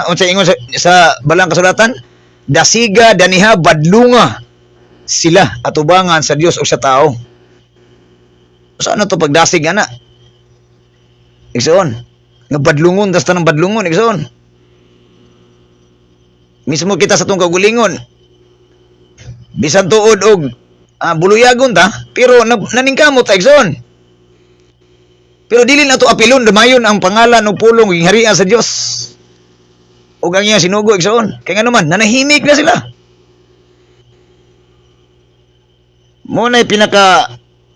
unsa ingon sa balang kasulatan? Dasiga, daniha, badlunga, sila, atubangan sa Dios o sa tao. Saan nato pag dasig, ana? Igsoon. Nga badlungon, tas tanang badlungon, igsoon. Mismo kita sa tong kagulingon. Bisan tuod og buluyagon ta, pero naningkamot ta igsoon. Pero dili na to apilon damayon ang pangalan o pulong ing harian sa Dios. Ug ang iyang sinugo igsoon. Kay ngano man nanahimik na sila. Mo na pinaka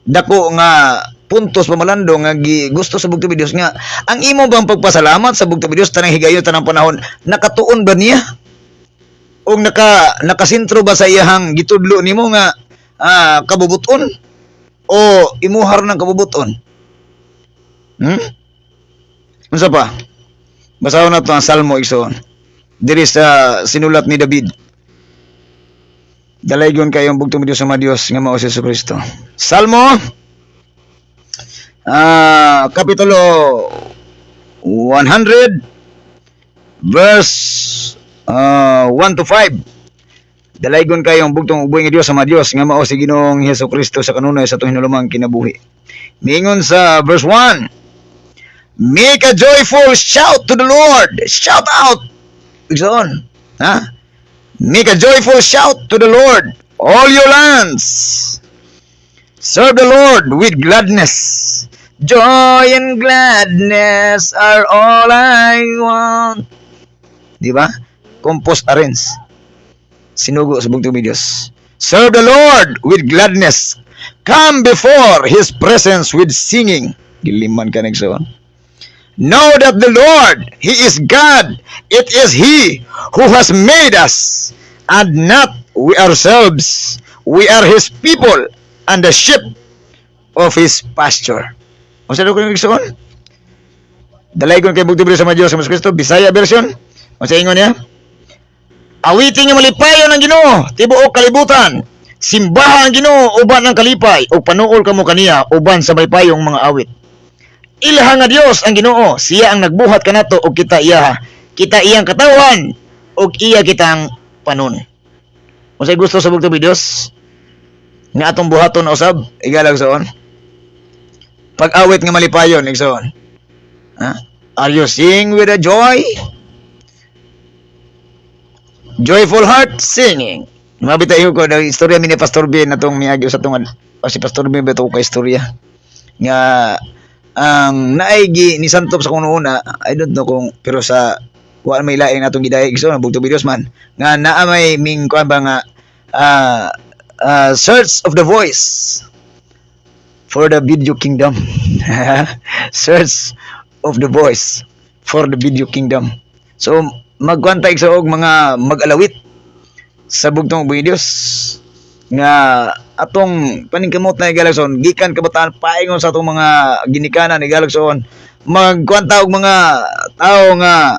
dako nga puntos pamalando nga gusto sa bugtong Dios nga ang imo bang pagpasalamat sa bugtong Dios tanang higayon tanang panahon nakatuon ba niya? O nakasentro ba sa iyahang gitudlo nimo nga kabubuton o imuhar ng kabubuton? Unsa pa? Basahon na to ang Salmo igsoon. Diri sa sinulat ni David. Dalaygon kayong bugtong Dios sa Dios nga mao si Kristo. Salmo kapitulo 100 verse 1 to 5. Dalaygon kayong bugtong uboy nga Dios sa Dios nga mao si Ginoong Hesukristo sa kanunay sa tuwing hinulumang kinabuhi. Mingon sa verse 1, make a joyful shout to the Lord. Shout out. Igsoon. Make a joyful shout to the Lord, all your lands. Serve the Lord with gladness. Joy and gladness are all I want. Di ba? Compost arens. Sinugo sa bugtong Dios. Serve the Lord with gladness. Come before His presence with singing. Giliman ka nagsoon. Know that the Lord, He is God. It is He who has made us, and not we ourselves. We are His people, and the sheep of His pasture. O sa ko yung igsoon? Dalaygon kay bugtong Dios sa Dios sa Kristo, Bisaya version. O sa ingon niya? Awiting nga malipayon ang Ginoo, tibuok kalibutan. Simbahan ang Ginoo uban ng kalipay, o panuol kamo kaniya uban sa maypayong mga awit. Ilha nga Dios ang Ginoo, siya ang nagbuhat kanato og kita iya. Kita iyang katawan og iya kitang panon. Unsay gusto sa bugtong Dios? Nga atong buhaton na usab, igalag soon. Pag-awit nga malipayon, igsoon. Are you sing with a joy? Joyful heart singing. Mabitayo ko daw istorya ni Pastor Ben natong miagi sa tungan. Si Pastor Ben beto ka istorya. Nga ang naigi ni Santop sa kuno una, I don't know kung pero sa wa may lain atong gidayeg so bugtong Dios man nga naa may ming kuan ba nga search of the voice for the video kingdom. Search of the voice for the video kingdom. So magkwantay sa og mga mag-alawit sa bugtong Dios nga atong paningkamot na igalagson gikan kabataan paingon sa atong mga ginikanan igalagson magkwanta og mga tao nga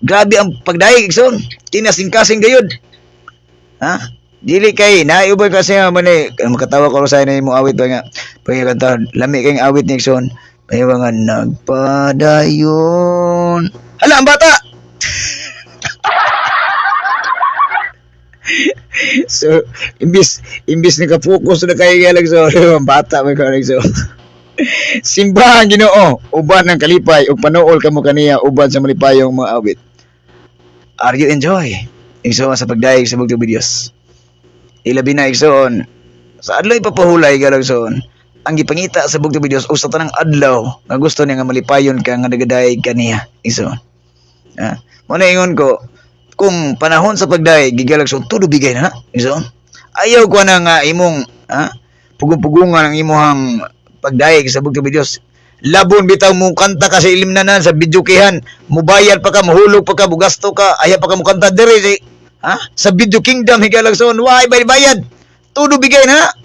grabe ang pagdaig igsoon tinasing-kasing gayud dili kay naiubay kasi man makatawa ko sa inyo mo awit ba nga pagkanta lami kay awit ni igsoon may mga nagpadayon hala ang bata. So imbis naka-focus na kay galag so bata may kanig so simbahan Ginoo uban ng kalipay ug panuol kamo kaniya uban sa malipayong mga awit. Are you enjoy igsoon sa pagdaig sa bugtong Dios? Ilabi na igsoon sa adlaw ipapahulay galag soon ang gipangita sa bugtong Dios usa tanang adlaw nga gusto niya nga malipayon ka nga nagadaig kaniya igsoon. Mo na ingon ko kung panahon sa pagdaig gigalag so tudo bigay na igsoon. Ayaw ko na nga imong pugong-pugungan ang imong pagdaig sa bugtong Dios. Labon bitaw mo kanta ka sa ilimnanan sa videokehan, mubayad pa ka, mahulog pa ka, bugasto ka, ayaw pa ka mo kanta diri sa video kingdom higalag so why bayad. Tudo bigay na.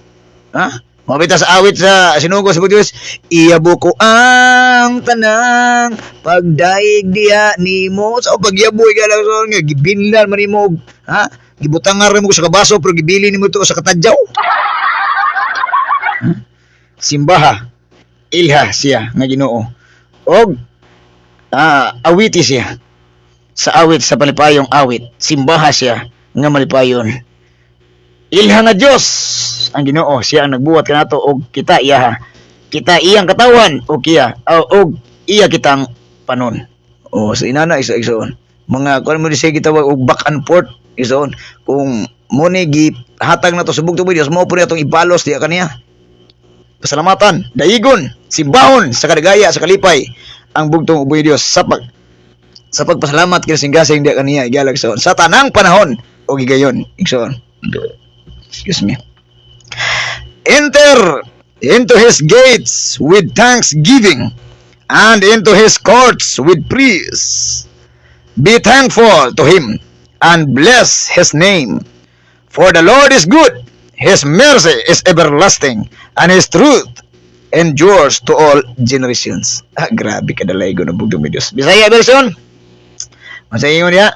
Mabita sa awit sa sinugo sa Dios, iyabo ko ang tanang pagdaig diha nimo sa pagyaboy galang so nga gibinlan man nimo gibutangar mo sa kabaso pero gibili nimo to sa katadyaw. Simbaha ilha siya nga Ginoo og awiti siya sa awit sa palipayong awit simbaha siya nga malipayon. Ilha nga Dios ang Ginoo siya ang nagbuhat kanato og kita kita iyang katawan og iya og iya kitang panon. O sa inana isa igsoon mga kung mo siya gitawag og back and forth igsoon kung mo ni gihatag na to sa bugtong Dios mo pud atong ibalos diya kaniya pasalamatan daigon simbahon sa kadagaya sa kalipay ang bugtong uboy Dios sa pagpasalamat kinasinggasing diya kaniya igalag sa tanang panahon o gigayon igsoon. Excuse me. Enter into his gates with thanksgiving and into his courts with praise. Be thankful to him and bless his name. For the Lord is good, his mercy is everlasting, and his truth endures to all generations. Grabe kadalay ko ng bugtong Diyos. Bisaya version. Masayin niya.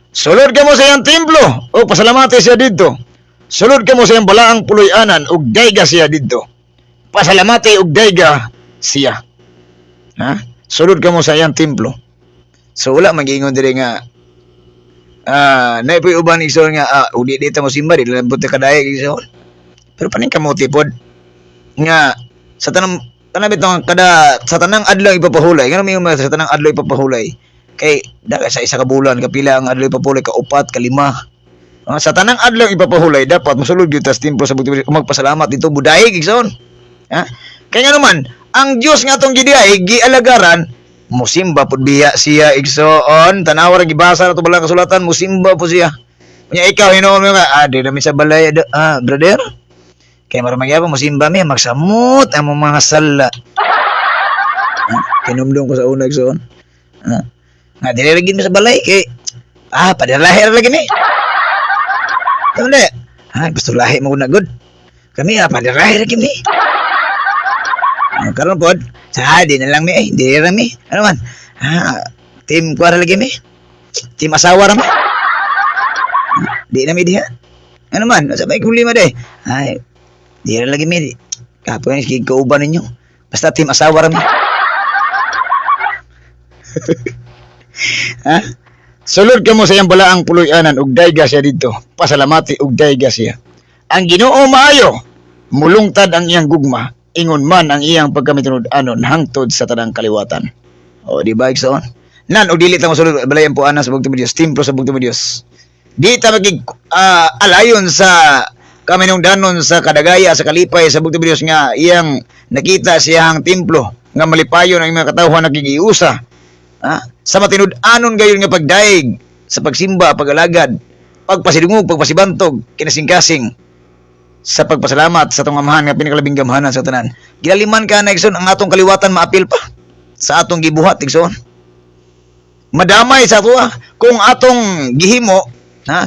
Sulod ka mo sa iyang templo o pasalamati siya dito. Sulod ka mo sa iyang balaang puloy-anan ug dayga siya dito. Pasalamati ug dayga siya. Ha? Sulod ka mo sa iyang templo. So wala mag-ingon diri nga naipoy uban igsoon nga udi dito mo simba di lambot ka daig igsoon. Pero paning kamuti pod nga sa tanang bitong kada sa tanang adlaw ipapahulay. Ngano may sa tanang adlaw ipapahulay. Kay daga sa isa ka bulan kapila ang adlaw ipapahulay ka 4 ka 5. Sa tanang adlaw ipapahulay dapat mosulod gyud tas templo sa bugtong magpasalamat dito budaig igsoon. Ha? Kay nga naman ang Dios nga atong gidiay gialagaran musimba pud biya siya igsoon tanawa ra gibasa na to balang kasulatan musimba po siya. Unya ikaw hinuon mo nga di na mi sa balay brother. Kay mara magyapon musimba mi magsamot ang mga sala. Kinumdum ko sa una igsoon. Nga dili ra gid mi sa balay kay padalahi ra lagi mi. Tama gusto lahi mo na good. Kami padalahi ra gid mi. Karon pod di na lang mi di ra mi ano man team kuara lagi mi team asawa ra mi di na mi diha ano man sabay kung lima de di ra lagi mi kapo ni kig kauban ninyo basta team asawa ra mi sulod ka mo sa iyang balaang puloy-anan ug dayga siya dito pasalamati ug dayga siya ang Ginoo maayo mulungtad ang iyang gugma ingon man ang iyang pagkamitunod anon hangtod sa tanang kaliwatan. O di ba igsoon? Nan og dili ta mosulod balayan po ana sa bugtong Dios, templo sa bugtong Dios. Di ta magig alayon sa kaminungdanon sa kadagaya sa kalipay sa bugtong Dios nga iyang nakita siyang templo nga malipayon ang mga katawhan nagigiusa. Sa matinud-anon gayon nga pagdaig sa pagsimba, pagalagad, pagpasidungog, pagpasibantog, kinasingkasing sa pagpasalamat sa atong amahan nga pinakalabing gamhanan sa tanan. Gilaliman ka na igsoon ang atong kaliwatan maapil pa sa atong gibuhat igsoon. Madamay sa ato kung atong gihimo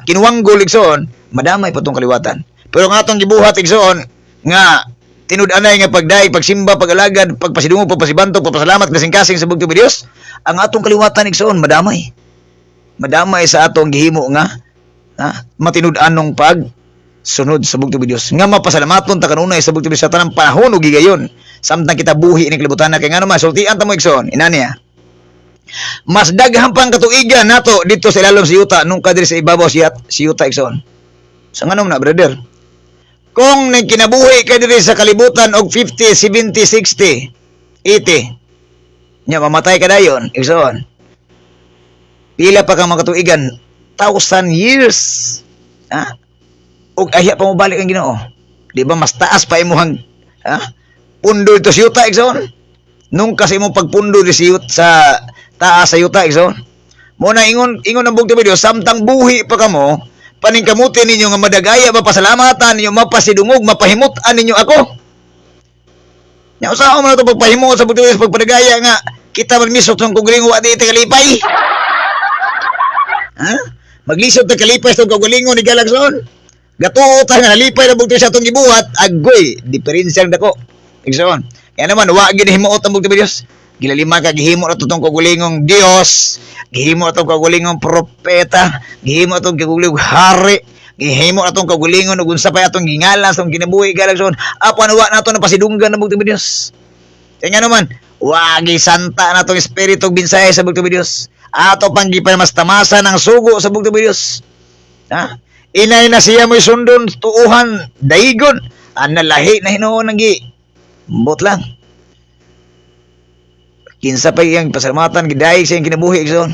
kinuwanggol igsoon, madamay pa atong kaliwatan. Pero ang atong gibuhat igsoon nga tinud-anay nga pagdaig, pagsimba, pagalagad, pagpasidungog, pagpasibantog, pagpasalamat kasing-kasing sa bugtong Dios, ang atong kaliwatan igsoon madamay. Madamay sa atong gihimo nga matinud-anong sunod sa bugtong Dios nga mapasalamaton ta kanunay sa bugtong Dios sa tanang panahon ug gigayon samtang kita buhi ining kalibutan na kay ngano man sultian ta mo igsoon inaniya mas daghang pang katuigan nato dito sa ilalom sa yuta nung kadiri sa ibabaw siya yuta igsoon sa ngano na brother kung nagkinabuhi ka diri sa kalibutan og 50 70 60 80 nya mamatay ka dayon igsoon pila pa kang makatuigan 1,000 years ug ahya pa mo balik ang Ginoo. Di ba mas taas pa imuhang pundo ito sa yuta igsoon. Nung kasi mo pagpundo di sa taas sa yuta igsoon. Mo na ingon ang bugtong Dios samtang buhi pa kamo paningkamutin ninyo nga madagaya mapasalamatan ninyo mapasidungog mapahimutan ninyo ako. Nya usaha mo na to pagpahimo sa bugtong Dios pagpadagaya nga kita magmisot ng kuglingo adi iti kalipay. Maglisod ta kalipay sa kuglingo ni galagson. Gatuota nga nalipay na bugtong sa atong gibuhat agoy diferensya ang dako igsoon kaya naman wa gid himuot ang bugtong Dios gilalima ka gihimo na tutong kagulingong Dios gihimo atong kagulingong propeta gihimo atong kagulingong hari gihimo atong kagulingon ug unsa pa atong gingalan sa kinabuhi galagson apan wa nato na pasidunggan ng bugtong Dios kaya naman wa gi santa natong espiritu binsay sa bugtong Dios ato pang gipamastamasan ang sugo sa bugtong Dios inay na siya mo'y sundon tuuhan daigon ang nalahi na hinoon ng bot lang kinsa pa iyang pasalamatan gidaig sa iyang kinabuhi igsoon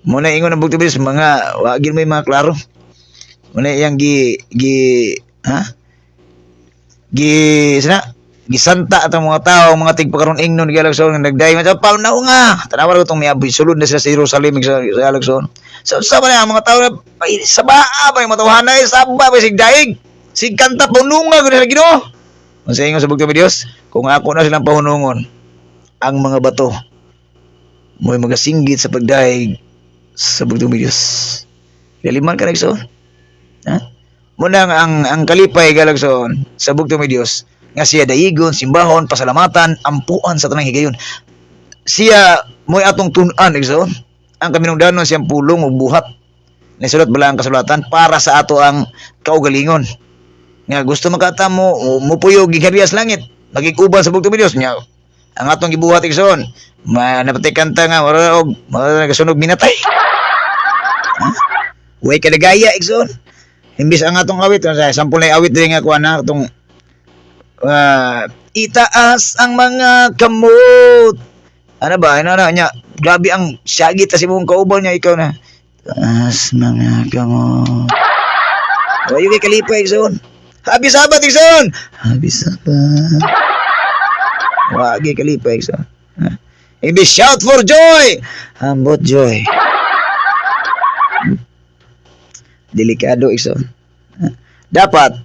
Muna ingon ang bugtong Diyos mga wagin mo yung mga klaro. Muna yang gisanta atong mga tao, mga tigpakaron ingnon Galagson nga nagday man sa paunaw nga. Tanawa ko tong miaboy sulod na sila sa Jerusalem sa Galagson. So sa man ang mga tao ay sa baa ba yung matuhanay sa ba sig daig. Sig kanta pununga gud sa Ginoo. Unsa ingon sa bugtong Dios? Kung ako na silang pahunungon, ang mga bato mo'y magasinggit sa pagdaig sa bugtong Diyos. Kaliman ka Galagson. Ha? Muna ang kalipay Galagson sa bugtong Diyos nga siya daigon, simbahon, pasalamatan, ampuan sa tanang higayon. Siya mo'y atong tun-an, Galagson. Ang kaminungdanon siyang pulong o buhat. Nisulat bala ang kasulatan para sa ato ang kaugalingon. Nga gusto makata mo, mupuyog giharias langit. Magikuban sa bugtong Diyos niya. Ang atong gibuhat, Galagson. Napatay kanta nga, marag nagasunog minatay. Huwag kadagaya, Galagson. Imbis ang atong awit, sampul na awit din nga kuha na, itong itaas ang mga kamot. Ano ba? Ano niya? Grabe ang syagit sa mong kauban niya, ikaw na. Itaas mga kamot. O, yung kalipay, Galagson. Happy Sabbath, Galagson! Happy Sabbath. Wag kalipay, Galagson. Imbis shout for joy! Ambot joy. Delikado, Galagson. Dapat,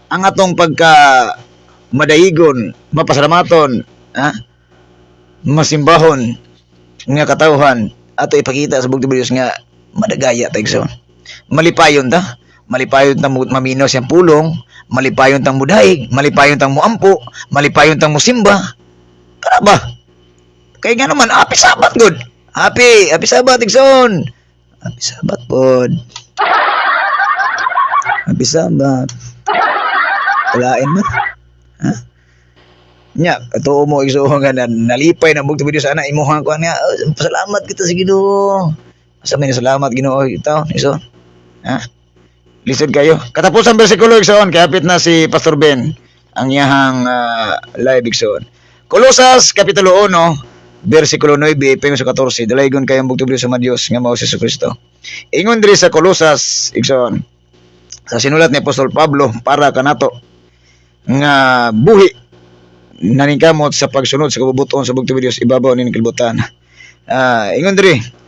ang atong pagka madayigon, mapasalamaton, masimbahon, nga katawhan, ato ipakita sa bugtong Diyos nga madagaya ta, Galagson. Malipayon ta. Malipayon tang mamino siyang pulong, malipayon tang mudaig, malipayon tang muampo, malipayon tang musimba. Para ba? Kaya nga naman, happy Sabbath, good. Happy Sabbath, Galagson. Happy Sabbath, pod. Happy Sabbath. Kalain mo. Ha? Nya, totoo mo iso nga nalipay na bugtong Diyos ana imuhang ko niya. Pasalamat kita sa Ginoo. Asa may salamat Ginoo itaw iso. Ha? Lisod kayo. Katapusan bersikulo igsoon kay hapit na si Pastor Ben ang iyahang live igsoon. Kolosas kapitulo 1 bersikulo 9 pengo sa 14 dalaygon kay ang bugtong Diyos sa Dios nga mao si Jesucristo. Ingon diri sa Kolosas igsoon sa sinulat ni Apostol Pablo para kanato nga buhi naningkamot sa pagsunod sa kabubuton sa bugtong Diyos ibabaw ning kalibutan. Ingon diri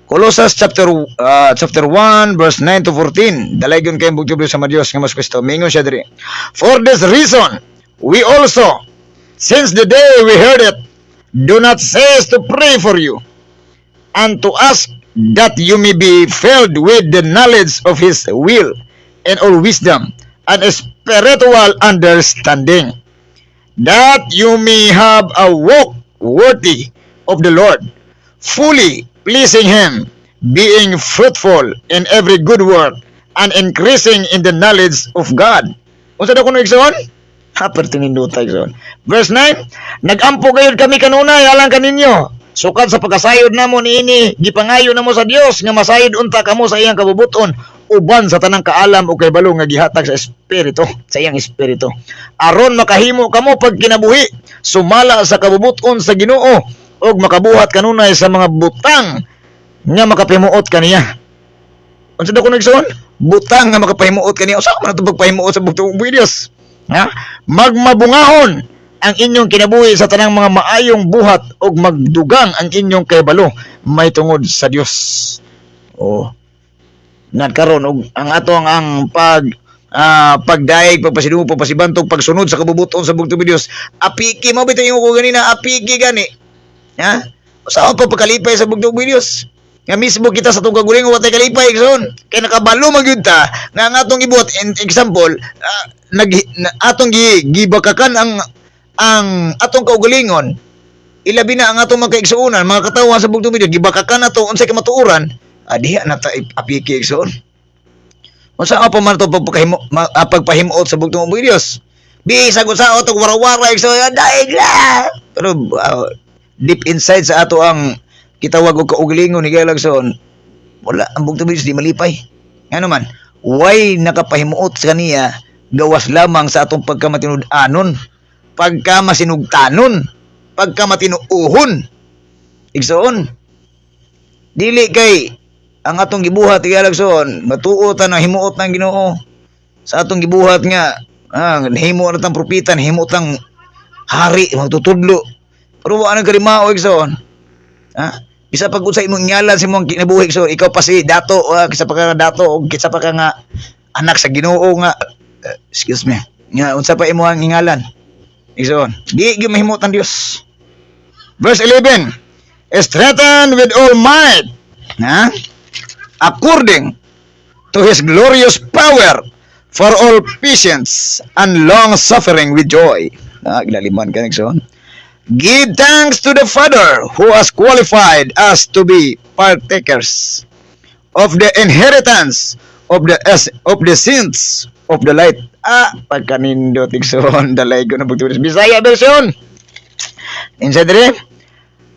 Colossus chapter 1 verse 9 to 14 dalaygon kay bugtong Diyos sa Dios nga mas Kristo. Mingon siya diri. For this reason we also, since the day we heard it, do not cease to pray for you and to ask that you may be filled with the knowledge of His will and all wisdom and spiritual understanding, that you may have a walk worthy of the Lord, fully pleasing Him, being fruitful in every good work, and increasing in the knowledge of God. Unsa daw kuno igsoon? Haperting indutay igsoon. Verse 9, nagampo gayud kami kanunay alang kaninyo, sukad sa pagkasayod namo niini, gipangayo namo sa Dios nga masayod unta kamo sa iyang kabubuton, uban sa tanang kaalam o kay balo nga gihatag sa espiritu, sa iyang espiritu. Aron makahimo kamo pag kinabuhi, sumala sa kabubuton sa Ginoo, og makabuhat kanunay sa mga butang nga makapahimuot kaniya. Unsa daw kuno igsoon? Butang nga makapahimuot kaniya. Usa man ato pagpahimuot sa bugtong Diyos? Ha? Magmabungahon ang inyong kinabuhi sa tanang mga maayong buhat og magdugang ang inyong kaybalo may tungod sa Dios. Oh. Nagkaroon og ang atong ang pagdaig, pagpasidumo, pagpasibantog, pagsunod sa kabubuton sa bugtong Diyos. Apiki mo bitaw yung ko ganina, apiki gani. Ha? Usaon pa pagkalipay sa bugtong Diyos. Nga mismo kita sa itong kaguling o watay kalipay, Igsoon. Kaya nakabalo magyud ta nga ang atong ibot, example, atong gibakakan ang atong kaugalingon, ilabi na ang atong mga kaigsuunan, mga katawan sa bugtong Diyos, gibakakan na ito, unsay kamatuuran, diha na ta apiki, Igsoon. Unsa pa man ito pagpahimuot sa bugtong Diyos. Bisag sa otong warawara, Igsoon, daig la! Pero, deep inside sa ato ang kitawag og kaugalingon ni Galagson, wala ang bugtong Diyos di malipay. Ngano man, why nakapahimuot sa kaniya gawas lamang sa atong pagkamatinud-anon, pagkamasinugtanon, pagkamatinuuhon. Igsoon. Dili kay ang atong gibuhat igalagson, matuot na himuot ng Ginoo. Sa atong gibuhat nga, himo na tang propita, himo tang hari, magtutudlo. Pero wala nang karimao igsoon. Bisa pag usay imong nyalan sa imong kinabuhi igsoon, ikaw pa si dato, kisa pa ka dato, o kisa pa ka nga anak sa Ginoo nga, excuse me, nga unsa pa imo ang ingalan. Igsoon, di gyud mahimot ang Dios. Verse 11, strengthened with all might, according to His glorious power, for all patience and long suffering with joy. Naglaliman ka nagsoon. Give thanks to the Father who has qualified us to be partakers of the inheritance of the saints of the light. Pagkanindot igsoon, dalay ko na pagtulis. Bisaya version. Insa dire?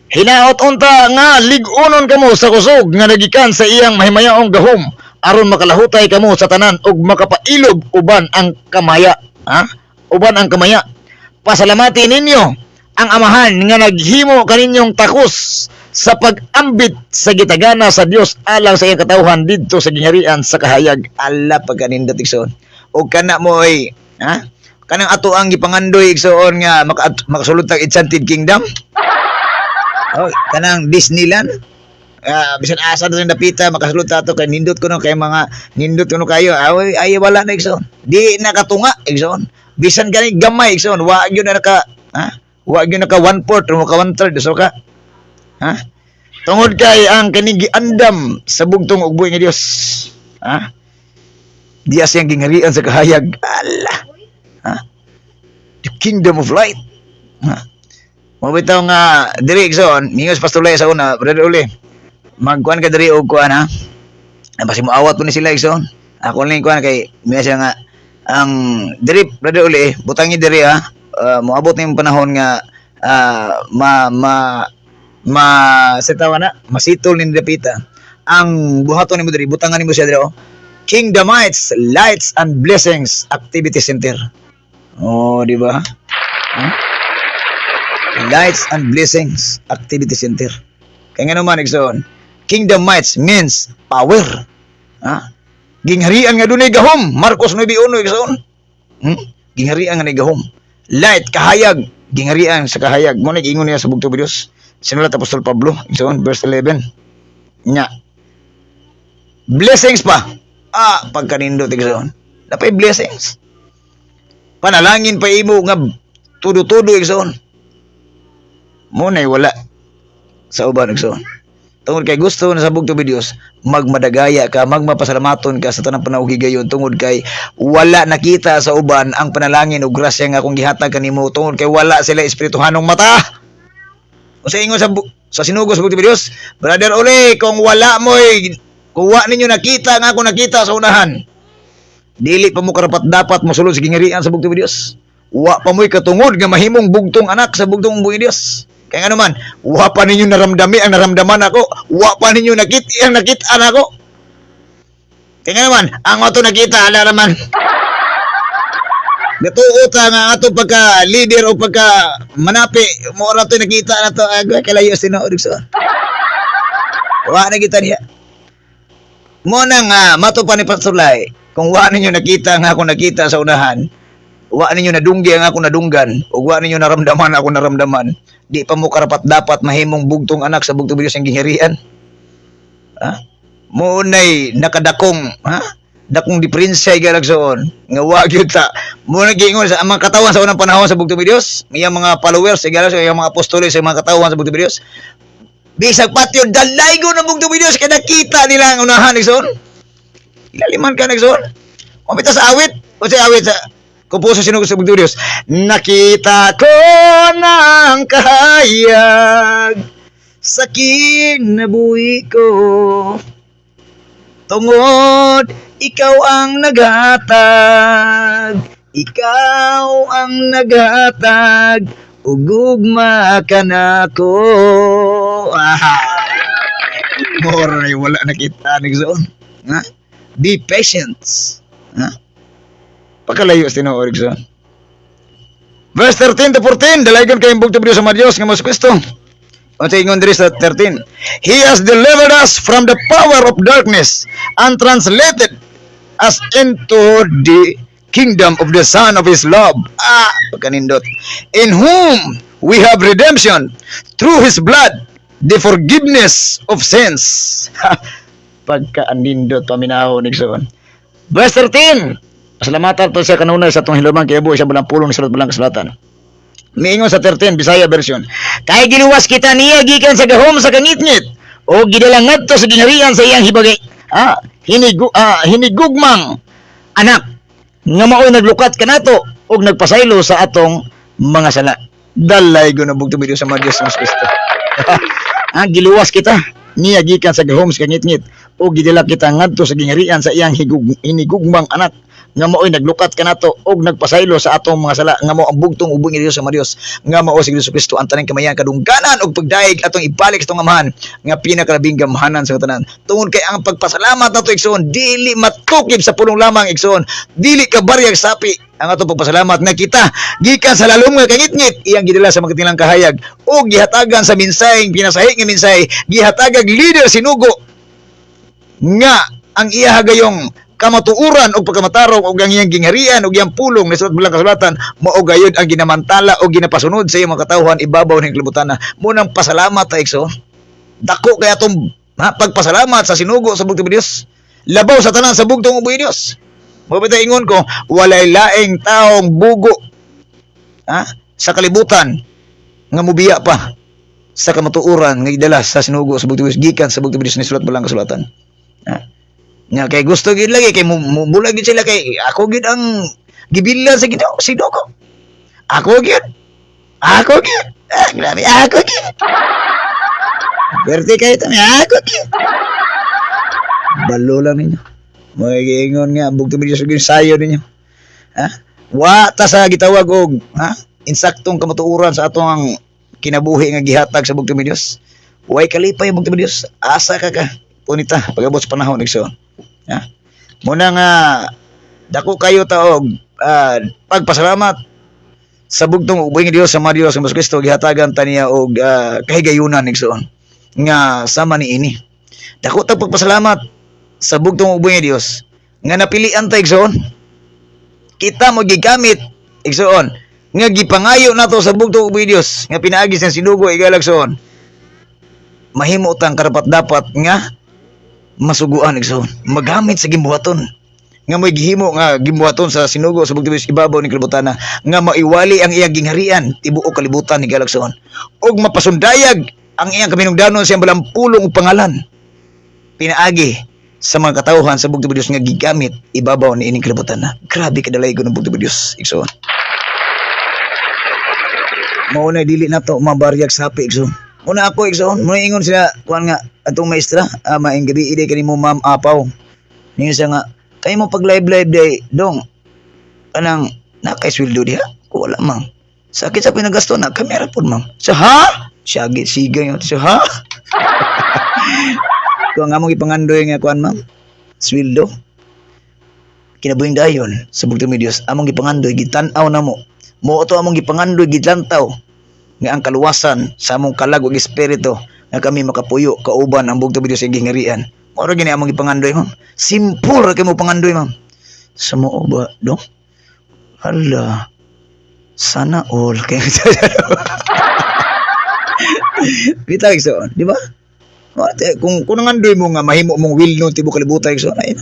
Hinaot unta nga lig-unon kamo sa kusog nga nagikan sa iyang mahimayaong gahom aron makalahutay kamo sa tanan ug makapailob uban ang kamaya. Uban ang kamaya. Pasalamati ninyo ang Amahan nga naghimo kaninyong takos sa pag-ambit sa gitagana sa Dios alang sa iyang katawhan didto sa gingharian sa kahayag. Ala pagkanindot igsoon. Og kana mo ay kanang ato ang gipangandoy igsoon nga makasulod tag Enchanted Kingdom. Kanang Disneyland. Bisan asa na dapita makasulod tato kay nindot ko no kay mga nindot ko no kayo. Ay wala na igsoon. Di nakatunga igsoon. Bisan kani gamay igsoon, wa gyud na naka wa gyud naka 1/4 o naka 1/3 so ka. Tungod kay ang kani giandam sa bugtong ug buhi nga Dios. Diya siyang gingharian sa kahayag. Allah. The kingdom of light. Mabitaw nga diri igsoon, mingos pastulay sa una, brother uli. Magkuan ka diri og kuan Basi mo awat po ni sila igsoon. Ako lang kuan kay miya siya nga ang diri brother uli, butangi diri moabot na yung panahon nga sitawa na masitol ni dapita. Ang buhaton nimo diri, butangan nimo siya diri Kingdomites, Lights and Blessings Activity Center. Di ba? Lights and Blessings Activity Center. Kaya nga naman, igsoon, Kingdomites means power. Gingharian nga dunay gahom. Marcos 9:1, igsoon. Gingharian nga dunay gahom. Light, kahayag. Gingharian sa kahayag. Mo nag-ingon niya sa bugtong Dios. Sinulat Apostol Pablo, igsoon, verse 11. Nya. Blessings pa. Pagkanindot igsoon. Napay blessings. Panalangin pa imo nga tudo-tudo igsoon. Mo nay wala sa uban igsoon. Tungod kay gusto na sa bugtong Dios, magmadagaya ka, magmapasalamaton ka sa tanang panahon higayon tungod kay wala nakita sa uban ang panalangin ug grasya nga akong gihatag kanimo tungod kay wala sila espirituhanong mata. Usa ingon sa sinugos sa bugtong Dios, brother Ole, kung wala mo'y kuha ninyo nakita nga ako nakita sa unahan. Dili pa mo karapat dapat mosulod sa gingharian sa bugtong Dios. Wa pa mo'y katungod nga mahimong bugtong anak sa bugtong buhi Dios. Kaya nga naman, wa pa ninyo naramdami ang naramdaman ako. Wa pa ninyo nakita ang nakitaan ako. Kaya nga naman, ang ato nakita, ala naman. Natuot nga ato pagka leader o pagka manapi, mo ra to nakita na to, kalayo sinood sa. Wa na kita niya. Mo nang mato pa ni Pastor Lai, kung wa ninyo nakita nga ako nakita sa unahan, wa ninyo nadunggi ang ako nadunggan, o wa ninyo naramdaman ako naramdaman, di pa mo karapat dapat mahimong bugtong anak sa bugtong Dios ang gingharian. Mo nay nakadakong, dakong diferensya galagsoon nga wa gyud ta mo nagingon sa mga katawan sa unang panahon sa bugtong Dios, iyang mga followers sa galagsoon, iyang mga apostoles sa mga katawan sa bugtong Dios. Bisag patyo dalay go ng bugtong Dios kay nakita nila ang unahan igsoon. Ilaliman ka nagsoon. Mapita sa awit, o sa awit sa Kumpuso sinugos sa bugtong Dios. Nakita ko ng kahayag sa kinabuhi ko. Tungod, ikaw ang naghatag. Ikaw ang naghatag. Ugugma ka na ko. More na wala nakita nagsoon. Be patient. Pakalayo sa tinuod igsoon. Verse 13 to 14, dalaygon kayong bugtong Dios sa Dios nga Kristo. Unsa ingon diri sa 13? He has delivered us from the power of darkness and translated us into the kingdom of the Son of His love. Pagkanindot. In whom we have redemption through His blood, the forgiveness of sins. Pagkaanindot paminaw ni Igsoon. Verse 13. Pasalamatan to siya kanunay sa atong hilumang kiabuhi sa balang pulong ni balang kasulatan. Miingon sa 13 Bisaya version. Kay giluwas kita niya gikan sa gahom sa kangitngit o gidalang ngadto sa gingharian sa iyang hibagay. Hinigugmang anak nga mao'y naglukat kanato og nagpasaylo sa atong mga sala. Dalay guna bugto video sa Diyos sa Kristo. Giluwas kita niya gikan sa gahom sa kangitngit o gidala kita ngadto sa gingharian sa iyang hinigugmang anak nga mao'y naglukat kanato og nagpasaylo sa atong mga sala nga mao ang bugtong ubong ni Dios sa Dios nga mao si Hesus Kristo ang tanang kamayan kadungganan og pagdaig atong ibalik sa atong amahan nga pinakalabing gamhanan sa katanan tungod kay ang pagpasalamat nato igsoon dili matukib sa pulong lamang igsoon dili ka baryag sapi ang atong pagpasalamat nga kita gikan sa lalom nga kangitngit iyang gidala sa mga tilang kahayag og gihatagan sa minsay pinasahi nga minsay gihatagag leader sinugo nga ang iya gayong kamatuuran o pagkamatarong o ang iyang gingharian o iyang pulong na sulat bilang kasulatan mao gayud ang ginamantala o ginapasunod sa iyang mga katawhan ibabaw ng kalibutan na munang pasalamat ta igso dako kay atong pagpasalamat sa sinugo sa bugtong Dios labaw sa tanan sa bugtong uboy Dios mabita ingon ko walay laing taong bugo sa kalibutan nga mubiya pa sa kamatuuran nga idala sa sinugo sa bugtong Dios gikan sa bugtong Dios ni sulat bilang kasulatan nga kay gusto gid lagi kay bulag gid sila kay ako gid ang gibilan sa Ginoo si Doko. Ako gid. Grabe ako gid. Berti kay ito ako gid. Balo lang ninyo. Magiingon nga bugto mi sa sayo ninyo. Wa ta sa gitawag og insaktong kamatuoran sa atong ang kinabuhi nga gihatag sa bugto mi Dios. Way kalipay bugto mi Dios. Asa ka punita pagabot sa panahon igsoon. Muna nga dako kayo taog pagpasalamat sa bugtong ubay nga Dios sa Dios sa Kristo gihatagan ta niya og kahigayunan igsoon nga sama ni ini. Dako ta pagpasalamat sa bugtong ubay nga Dios nga napilian ta igsoon. Kita mo gigamit igsoon nga gipangayo nato sa bugtong ubay Dios nga pinaagi sa sinugo igalagsoon. Mahimo tang karapat dapat nga masuguan igsoon magamit sa gimbuhaton nga may gihimo nga gimbuhaton sa sinugo sa bugtong ibabaw ni kalibutan nga maiwali ang iyang gingharian tibuok kalibutan ni galagsoon og mapasundayag ang iyang kaminungdanon sa balang pulong pangalan pinaagi sa mga katawhan sa bugtong Dios nga gigamit ibabaw ni ining kalibutan grabe kadalay ko ng bugtong Dios igsoon mao na dili nato mabaryag sapi igsoon una ako igsoon mo ingon sila kuan nga atong maestra maing gabi ide kanimo Ma'am Apaw niya siya nga kay mo pag live day dong anang nakay sweldo diha ko wala mang sakit sa pinagasto na kamera pud mang sa ha siyagi siga yun sa ha ko nga mo ipangandoy nga kuan ma'am sweldo kinabuhing dayon sa bugtong mi Dios among gipangandoy gitan-aw na mo to among gipangandoy gidlantaw nga ang kaluwasan sa among kalag ug espiritu nga kami makapuyo kauban ang bugtong Dios sa gingharian. Mao gini among ipangandoy ma'am. Simple ra kay mo pangandoy ma'am. Sa mo ba do? Hala. Sana all kay bitag so, di ba? Kung nangandoy mo nga mahimo mong will no tibuok kalibutan so ay na.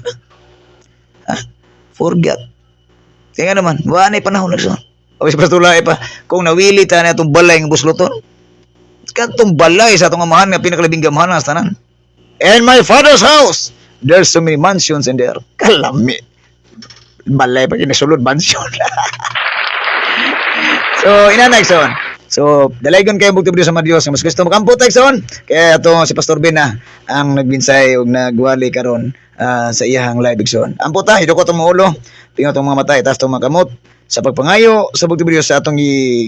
Forget. Kaya naman, wa nay panahon so. O sa patulay pa kung nawili ta na itong balay ng busloton katong balay sa itong amahan nga pinakalabing gamhanan sa tanan in my father's house there's so many mansions in there kalami balay pa kinasulod mansion so inanay so dalaygon kayo bugtong Dios sa Dios nga mas Kristo makampo tagson kaya ato si Pastor Ben ang nagbinsay og nagwali karon sa iyang live igsoon ampo ta hidoko tong ulo tingo tong mga matay tas tong mga kamot sa pagpangayo sa bugtong Dios sa atong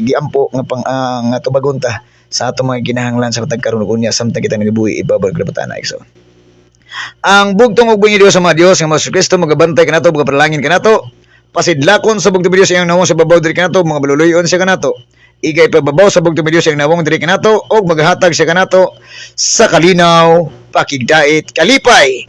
giampo nga tubagon ta sa atong mga kinahanglan sa patagkaron unya samtang kita nabuhi ibabaw kalibutan igsoon ang bugtong ug bunyi Dios sa Dios nga mas Kristo magabantay kanato magapanalangin kanato pasidlakon sa bugtong Dios iyang nawong sa babaw diri kanato mga baluluyon siya kanato igay pagbabaw sa bugtong Dios ang nawong diri kanato og maghatag siya kanato sa kalinaw, pakigdait, kalipay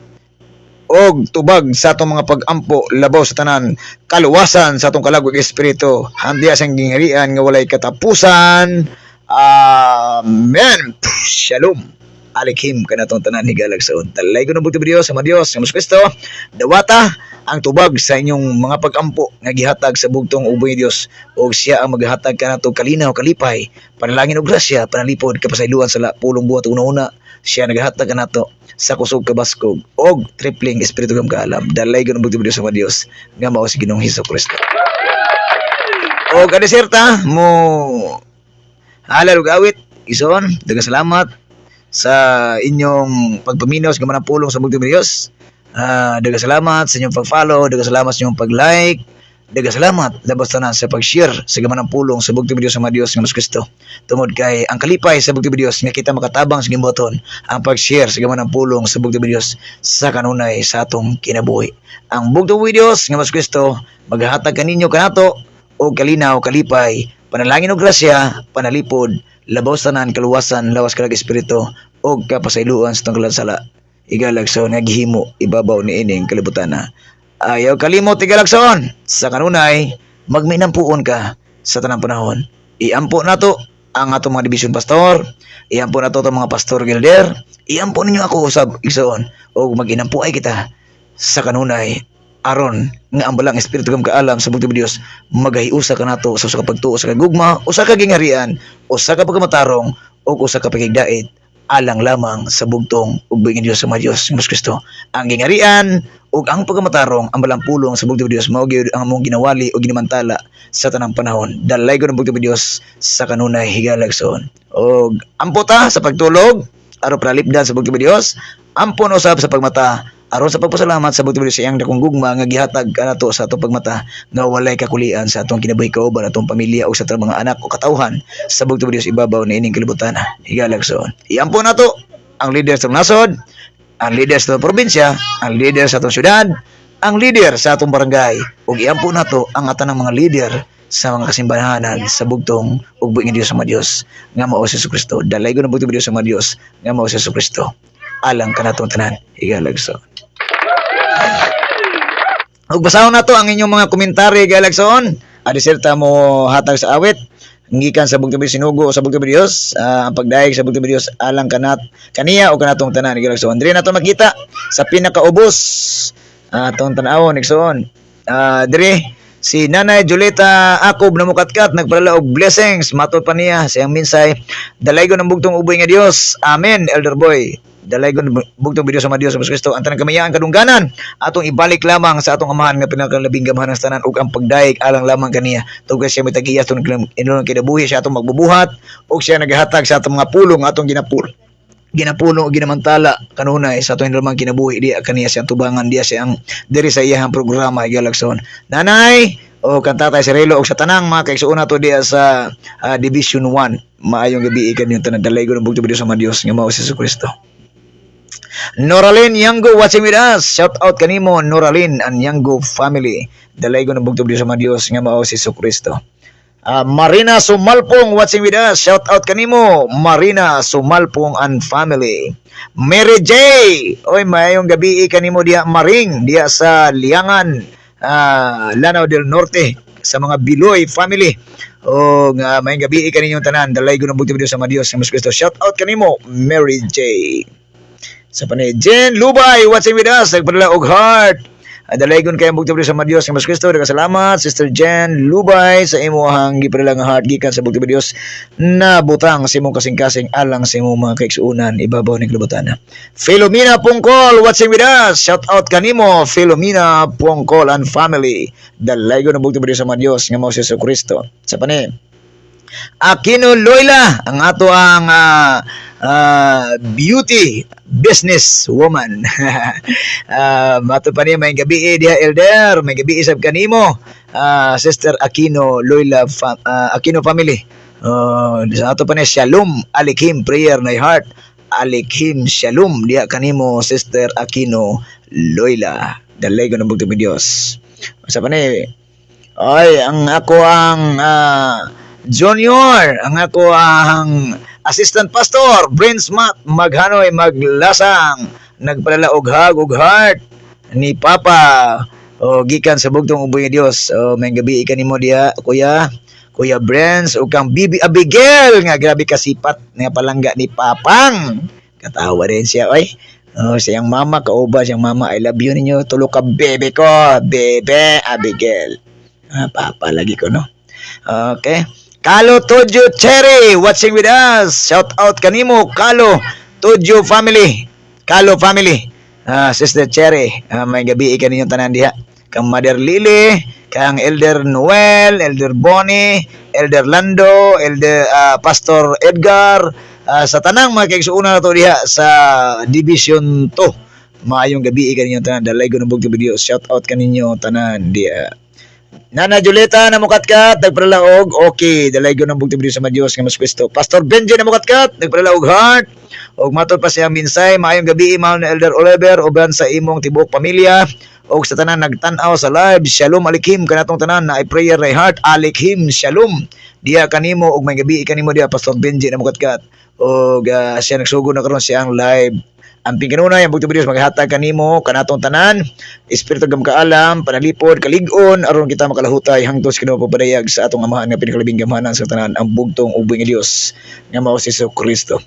og tubag sa atong mga pag-ampo labaw sa tanan, kaluwasan sa atong kalagwag espiritu, handi asang gingharian nga walay katapusan. Amen. Shalom. Alikhim kanatong tanan higalag sa untalay ko ng bugtong Dios sa Dios nga Kristo dawata ang tubag sa inyong mga pag-ampo nga gihatag sa bugtong ubay Dios og siya ang maghatag kanato kalinaw, kalipay, panalangin og grasya, panalipod kapasayloan sa pulong buhat una-una. Siya naghatag kanato sa kusog kabaskog og tripling espiritu ng kaalam. Dalay ko ng bugtong Dios sa Dios nga mao si Ginoong Hesukristo. Og adeserta mo halal og awit ison daghang salamat sa inyong pagpaminaw sa gamanang pulong sa bugtong Dios. Daghang salamat sa inyong pag-follow, daghang salamat sa inyong pag-like, daghang salamat labas tanan sa pag-share sa gamanang pulong sa bugtong Dios sa Dios nga Kristo. Tungod kay ang kalipay sa bugtong Dios nga kita makatabang sa gimboton ang pag-share sa gamanang pulong sa bugtong Dios sa kanunay sa atong kinabuhi. Ang bugtong Dios nga Kristo maghatag kaninyo kanato og kalinaw, kalipay, panalangin og grasya, panalipod, labaw tanan, kaluwasan, lawas kalag espiritu og kapasayloan sa tungkalan sala. Igalagson nga gihimo ibabaw ni ining kalibutan na. Ayaw kalimot igalagson sa kanunay magminampuon ka sa tanang panahon. Iampo nato ang atong mga division pastor, iampo nato ang mga pastor gilder, iampo ninyo ako usab igsoon og maginampo ay kita sa kanunay aron nga ang balang espiritu kam kaalam sa bugtong Dios magahiusa kanato sa usa ka pagtuo sa kagugma, usa ka gingharian, usa ka pagkamatarong ug usa ka pakigdait alang lamang sa bugtong ug bingin Dios sa Dios nga Kristo. Ang gingharian ug ang pagkamatarong ang balang pulong sa bugtong Dios mao gyud ang among ginawali o ginamantala sa tanang panahon. Dalay ko ng bugtong Dios sa kanunay higalagson. Og amputa sa pagtulog aron pralipdan sa bugtong Dios, ampon usab sa pagmata aron sa pagpasalamat sa bugtong Dios sa iyang dakong gugma nga gihatag kanato sa atong pagmata nga walay kakulian sa atong kinabuhi kauban atong pamilya o sa atong mga anak o katawhan sa bugtong Dios ibabaw na ining kalibutan. Higalagson. Iampo nato ang leader sa nasod, ang leader sa atong probinsya, ang leader sa atong syudad, ang leader sa atong barangay ug iampo nato ang atanang mga leader sa mga kasimbahanan sa bugtong ug buing Dios sa Dios nga mao si Jesucristo. Dalay ko ng bugtong Dios sa Dios nga mao si Jesucristo. Alang kanatong tanan higalagson. Ug basahon nato ang inyong mga komentaryo higalagson. Adiserta mo hatag sa awit ngikan sa bugtong sinugo sa bugtong Dios, ang pagdaig sa bugtong Dios alang kaniya o kanatong tanan higalagson. Diri nato makita sa pinakaubos atong tan-awon igsoon. Diri si Nanay Julieta Akob na mukatkat nagpadala og blessings matod pa niya sa iyang minsay. Dalay ko ng bugtong uboy nga Dios. Amen, Elder Boy. Dalay ko bugtong video sa Dios sa Kristo ang tanang kamayaan kadungganan atong ibalik lamang sa atong amahan nga pinakalabing gamahan sa tanan ug ang pagdaig alang lamang kaniya tugay siya mitagiya atong inulong kinabuhi siya atong magbubuhat ug siya nagahatag sa atong mga pulong atong ginapulong o ginamantala kanunay sa atong lamang kinabuhi di kaniya siyang tubangan diya siyang diri sa iyang programa higalagson. Nanay o kantatay si Relo o sa tanang mga kaigsuon nato diya sa Division 1 maayong gabi ikan yung tanan. Dalay ko ng bugtong video sa Dios nga mao si Jesucristo. Noralyn Yango watching with us. Shout out kanimo Noralyn and Yango family. Dalay ko ng bugtong Dios sa Dios nga mao si Jesucristo. Marina Sumalpong watching with us. Shout out kanimo Marina Sumalpong and family. Mary J. Oy mayong gabi kanimo diya Maring diya sa Liangan, Lanao del Norte sa mga Biloy family. O nga mayong gabi kaninyong tanan. Dalay ko ng bugtong Dios sa Dios nga Kristo. Shout out kanimo Mary J. Sa panay Jen Lubay watching with us nagpadala og heart. Dalaygon kay ang bugtong Dios sa Dios nga Kristo. Daghang salamat Sister Jen Lubay sa imong gipadala nga heart gikan sa bugtong Dios na butang sa imong kasing-kasing alang sa imong mga kaigsuonan ibabaw ning kalibutan. Philomena Pongkol watching with us. Shout out kanimo Philomena Pongkol and family. Dalaygon ang bugtong Dios sa Dios nga mao si Jesucristo. Sa panay Aquino Loila ang ato ang beauty business woman. Mato pa niya may gabi diha Elder, may gabi isab kanimo Sister Aquino Loila Aquino family. Sa ato pa niya Shalom Alikhim prayer na heart Alikhim Shalom diha kanimo Sister Aquino Loila. Dalay ko ng bugtong Dios. Sa pa niya ay ang ako ang Junior, ang ako ang assistant pastor, Prince Matt, maghanoy, maglasang, nagpadala og hug og heart ni Papa, o gikan sa bugtong uboy nga Dios. O may gabi kanimo diha, Kuya Brens, o kang Bibi Abigail, nga grabe kasipat nga palangga ni Papang. Katawa rin siya, oy. Oh, siyang mama, kauba siyang mama, I love you ninyo, tulo ka bebe ko, Bebe Abigail. Papa lagi ko, no? Okay. Kalo Tojo Cherry, watching with us. Shout out kanimo, Kalo Tojo family. Kalo family. Sister Cherry, may gabi ka ninyong tanan diha. Kang Mother Lily, kang Elder Noel, Elder Bonnie, Elder Lando, Elder Pastor Edgar, sa tanang mga kaigsuuna na to diha sa Division 2. Maayong gabi ka ninyong tanan. Dalay ko ng bugto video. Shout out kaninyo tanan diha. Nana Julieta na mukatkat, nagpralaog, okay, dalay ko ng bugto video sa Diyos nga mas Kristo. Pastor Benji na mukatkat, nagpralaog heart, og matod pa siya minsay, maayong gabi, mahal na Elder Oliver, uban sa imong tibuok pamilya, og sa tanan nagtanaw sa live, shalom alikim, kanatong tanan na ay prayer ray heart, alikim, shalom, diya kanimo, og may gabi kanimo diya, Pastor Benji na mukatkat, og siya nagsugo na karon siyang live. Amping kanunay ang bugto videos maghatag kanimo kanatong tanan, espiritu gam kaalam, panalipod, kalig-on aron kita makalahutay hangtod sa Ginoo pagpadayag sa atong amahan nga pinakalabing gamhanan sa tanan, ang bugtong uboy nga Dios nga mao si Kristo.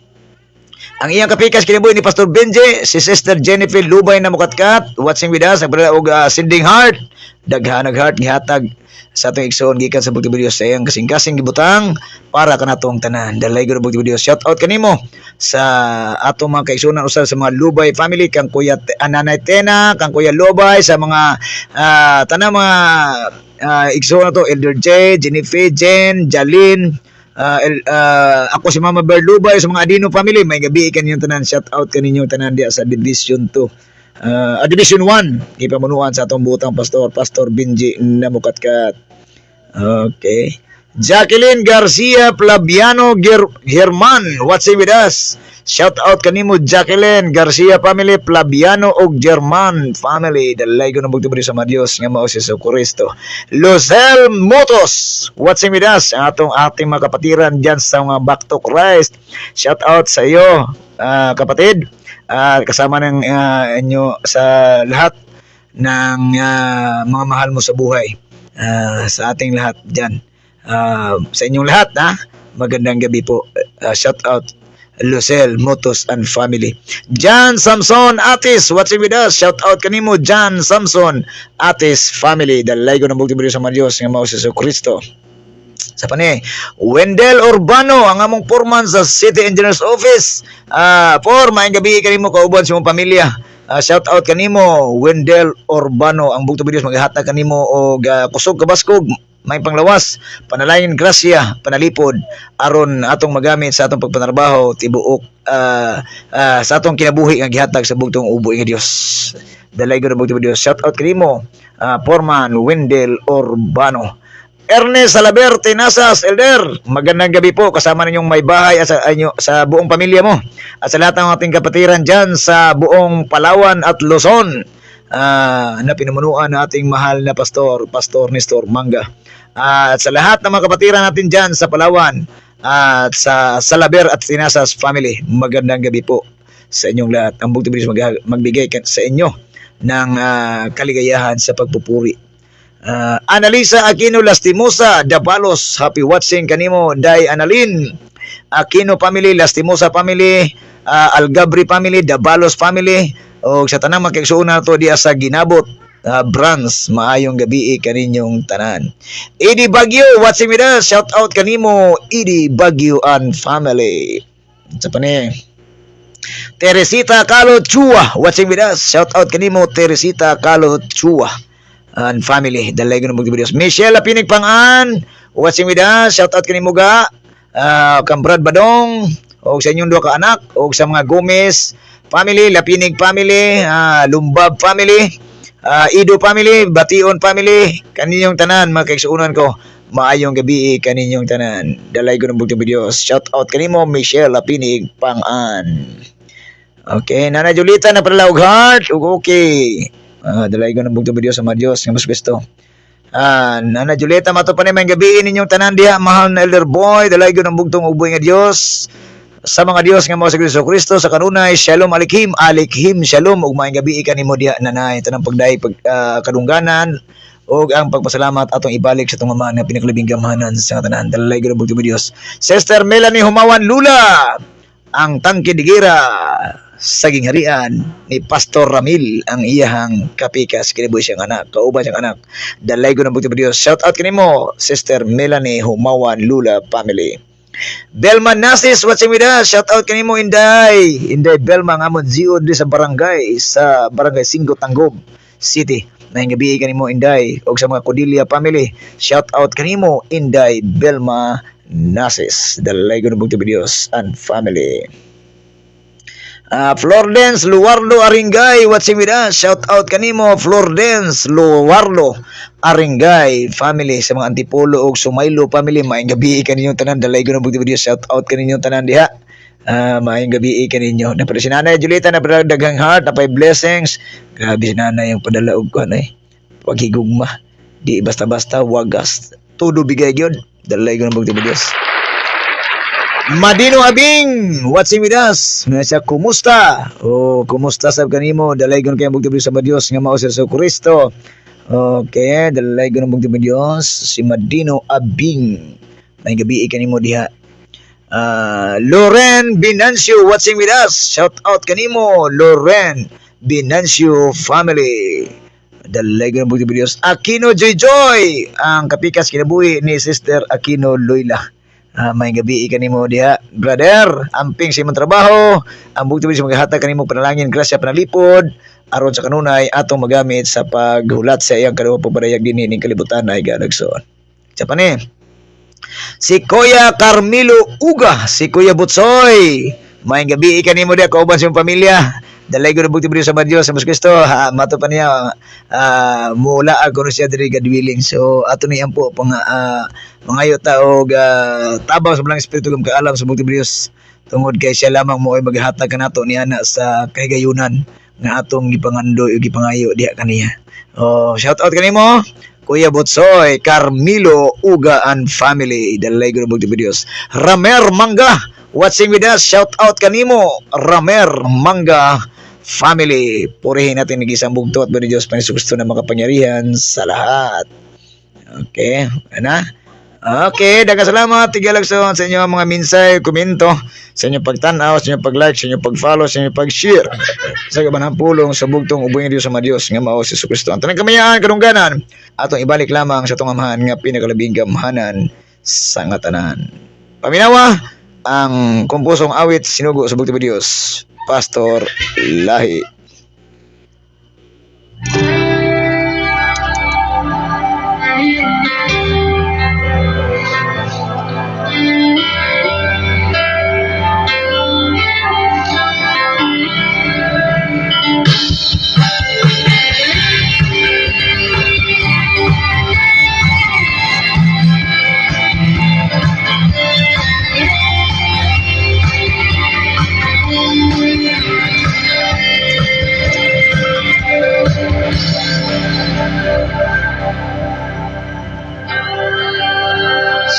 Ang iyang kapikas kinabuhi ni Pastor Benji, si Sister Jennifer Lubay na mukatkat, watching with us, nagpadala og sending heart, daghanag heart gihatag sa atong igsoon gikan sa bugto videos sa iyang kasing-kasing gibutang para kanatong tanan. Dalay gyud bugto videos. Shout out kanimo sa atong mga kaigsuonan usab sa mga Lubay family, kang Kuya Nanay Tena, kang Kuya Lubay, sa mga tanang mga igsoon to, Elder J, Jennifer, Jen, Jalin, ako si Mama Bear Lubay, sa mga Adino family, may gabi kaninyong tanan. Shout out kaninyong tanan diya sa Division 2. Division 1, ipamunuan sa atong butang Pastor Benji na mukatkat. Okay. Jacqueline Garcia Plabiano German, watching with us. Shout out kanimo Jacqueline Garcia family, Plabiano og German family. Dalay ko ng bugto sa Dios nga mao si Kristo. Losel Motos, watching with us. Ating mga kapatiran diyan sa mga Back to Christ. Shout out sa iyo, kapatid. Kasama ng inyo sa lahat ng mga mahal mo sa buhay, sa ating lahat dyan, sa inyong lahat, magandang gabi po. Shout out Lucel Motos and family. John Samson Atis, watching with us. Shout out kanimo John Samson Atis family. Dalay ko ng bugti video sa mga Diyos nga mao si Kristo. Sa pani, Wendell Urbano, ang among foreman sa City Engineers Office. Maayong gabi kanimo kauban sa imong pamilya. Shout out kanimo Wendell Urbano, ang bugto videos maghatag kanimo og kusog kabaskog, may panglawas, panalangin, grasya, panalipod aron atong magamit sa atong pagpanarbaho tibuok sa atong kinabuhi nga gihatag sa bugtong uboy nga Dios. Dalay gyud ang bugto videos. Shout out kanimo foreman Wendell Urbano. Ernest Salaberte Nasas, Elder, magandang gabi po, kasama ninyong may bahay at sa buong pamilya mo at sa lahat ng ating kapatiran dyan sa buong Palawan at Luzon, na pinamunuan ng ating mahal na Pastor Nestor Manga, at sa lahat ng mga kapatiran natin dyan sa Palawan at sa Salaber at Tinasas family, magandang gabi po sa inyong lahat. Ang bugto bilis magbigay sa inyo ng kaligayahan sa pagpupuri. Analisa Aquino Lastimosa Dabalos, happy watching kanimo Day Analin Aquino family, Lastimosa family, Algabri family, Dabalos family, o sa tanang makiksuuna to diya sa Ginabot branch. Maayong gabi kaninyong tanan. Idi Bagyo, watching with us. Shout out kanimo Idi Bagyo and family. Sa pani, Teresita Calo Chua, watching with us. Shout out kanimo Teresita Calo Chua and family. Dalay ko ng videos. Michelle Apinig Pangan, watching with us. Shout out kanimo ga kang Brad Badong, o sa inyong duha ka anak, o sa mga Gomez family, Lapinig family, Lumbab family, Ido family, Bation family, kaninyong tanan mga kaigsuunan ko. Maayong gabi kaninyong tanan. Dalay ko ng videos. Shout out kanimo Michelle Apinig Pangan. Okay, Nana Julita na pala og heart. Okay. Dalay ko ng bugto video sa mga Diyos nga mas gusto. Nana Julieta, mato pa naman gabi ninyong tanan diha, mahal na Elder Boy, dalay ng bugtong uboy nga Dios. Sa mga Dios nga mga sa Kristo sa kanunay, Shalom Alikhim, Alikhim Shalom, ug maayong gabi kanimo diha nanay tanang pagday kadungganan og ang pagpasalamat atong ibalik sa itong ama na pinakalabing gamhanan sa tanan. Dalay ng bugtong Dios. Sister Melanie Humawan Lula, ang tangke digira sa gingharian ni Pastor Ramil ang iyahang kapikas kinibuhi siyang anak, kauban siyang anak. Dalay ko ng bugtong Dios. Shout out kanimo Sister Melanie Humawan Lula family. Belma Nasis watching with us. Shout out kanimo Inday Belma ngamon ziod di sa barangay 5 Tanggob City. Maayong gabi kanimo Inday og sa mga Cordelia family. Shout out kanimo Inday Belma Nasis. Dalay ko ng bugtong Dios and family. Flordence Luwarlo Aringay watching with us. Shout out kanimo Flordence Luwarlo Aringay family sa mga Antipolo ug Sumaylo family. Maayong gabi kaninyo tanan. Dalay ko ng bugtong Dios. Shout out kaninyo tanan diha. Maayong gabi kaninyo. Napre si Nanay Julieta na daghang heart, napay blessings. Grabe si Nanay yung padala og kanay. Paghigugma. Di basta-basta wagas. Todo bigay gyud. Dalay ko ng bugtong Dios. Madino Abing, watching with us. Nga kumusta? Kumusta sab kanimo? Dalay gon kay bugtong sa Dios nga mao sa Kristo. Okay, dalay gon bugtong Dios si Madino Abing. May gabi kanimo diha. Loren Binancio watching with us. Shout out kanimo Loren Binancio family. Dalay gon bugtong Dios. Aquino Joy, ang kapikas kinabuhi ni Sister Aquino Loila. May gabi kanimo diha brother, amping sa imong trabaho, ang bugtong sa maghatag kanimo panalangin, grasya panalipod aron sa kanunay atong magamit sa paghulat sa iyang kaduha pagpadayag dinhi ning kalibutan ay ganagson. Sa pa ni si Kuya Carmelo Uga, si Kuya Butsoy, may gabi kanimo diha kauban sa imong pamilya. Dalay ko na bugtong sa Dios sa Kristo. Mato pa niya mula ako siya diri gadwiling. So ato ni ampo pang mangayo ta og tabaw sa belang espiritu gam kaalam sa bugtong Dios. Tungod kay siya lamang mo ay maghatag kanato niana sa kahigayunan nga atong gipangandoy ug gipangayo diha kaniya. Shout out kanimo Kuya Botsoy, Carmelo Uga and family. Dalay ko na bugtong Dios. Ramer Mangga watching with us. Shout out kanimo Ramer Mangga family. Purihin natin nag-isang bugto at ba ni Diyos Panisugusto na makapangyarihan sa lahat. Okay, ano? Okay, daghang salamat tigalagson sa inyo mga minsay, komento, sa inyong pagtanaw, sa inyong pag-like, sa inyong pag-follow, sa inyong pag-share sa gabanang pulong sa bugtong uboy ng Diyos sa Diyos nga mao si Kristo. Ang tanang kamayaan, kadungganan, atong ibalik lamang sa itong amahan nga pinakalabing gamhanan sa ngatanan. Paminawa ang kumpusong awit sinugo sa bugtong Diyos, Pastor Lahi.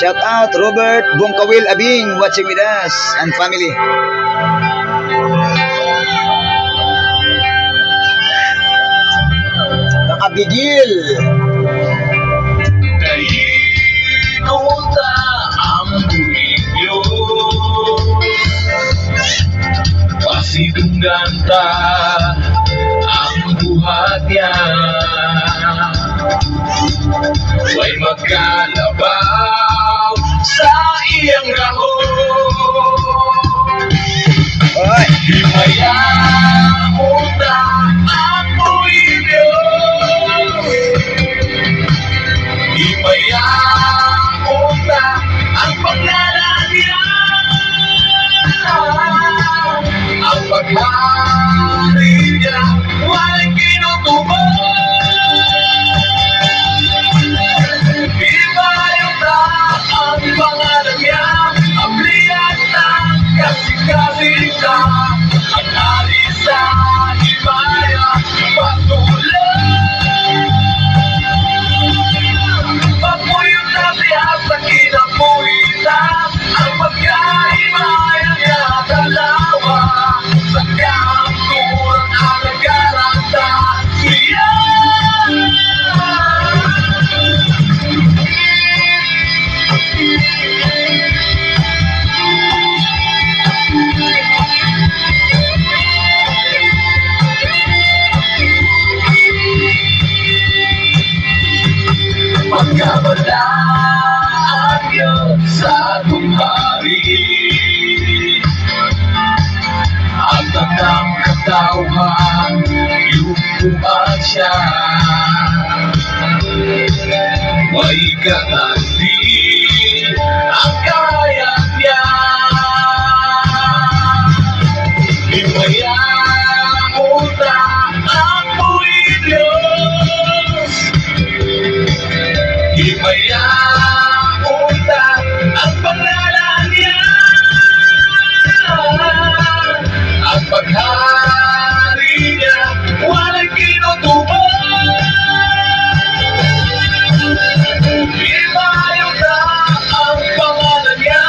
Shout out Robert Bongkawil Abing watching with us and family. Nakabigil. Nainuta ang buhigyo, pasidunggan ta ang buhat niya. May magkalabaw sa iyang rahon. Himayang utang ang buhigyo, himayang utang ang paglalagyan. Ang paghari niya walang kinutubos. Kabalaan Diyos sa atong hari. At ang katauhan, yupuan siya. May katanti ang kaya niya. Himaya uta ako'y Diyos. Himaya uta ang pangalan niya. Ang paghari niya walang kinutuban. Himayo na ang pangalan niya.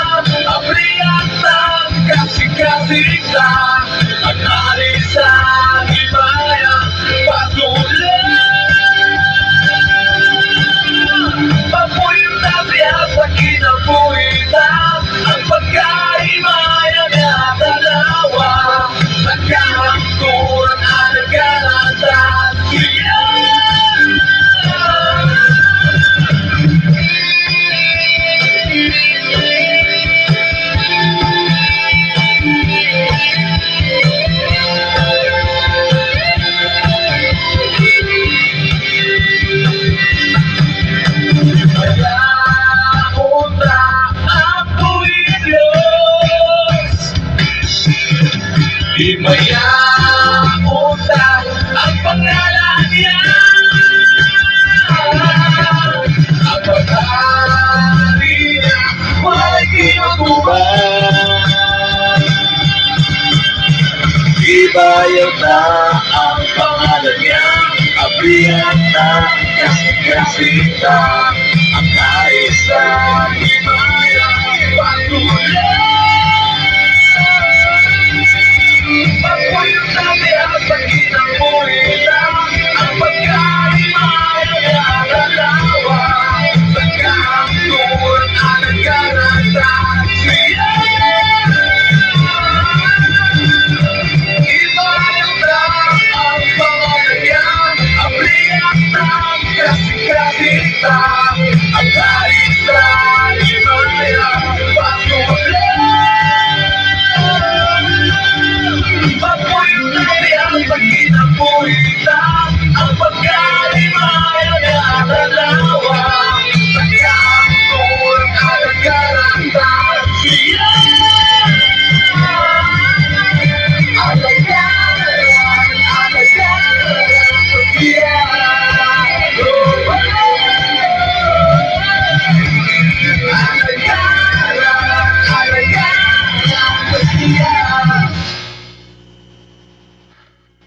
Abriyan ng kasing-kasing ang hari sa himaya patuloy. Papuyin na siya sa kinabuhitan. Ang pagkahimaya niya dalawa. Nagkahangturan at nagkaratan siya. Himaya uta ang pangalan niya. Ang paghari niya wala'y kinutuban. Himayo na ang pangalan niya. Abrihan na kasing-kasing ang hari sa himaya patuloy. Papuyin natin ang pagkinabuhitan. Ang pagkahimaya niya dalawa. Nagkahangturan at nagkaratan siya. Himayo na ang pangalan niya. Abrihan ng kasing-kasing ang hari sa himaya patuloy. Papuyin natin ang pagkinabuhitan. Ang pagkahimaya niya dalawa. Nagkahangturan at nagkaratan siya. Ang nagkaratan at nagkaratan siya. Ang nagkaratan at nagkaratan siya.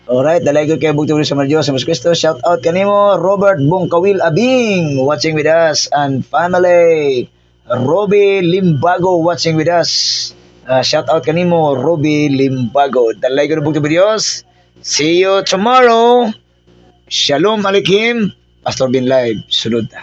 Alright, dalay ko kay bugtong sa mga Diyos sa Mas Kristo. Shout out kanimo Robert Bongkawil Abing watching with us and family. Roby Limbago watching with us. Shout out kanimo Roby Limbago. Dalay ko bugtong sa Diyos. See you tomorrow. Shalom Aleichem. Pastor Bin Live. Sunod.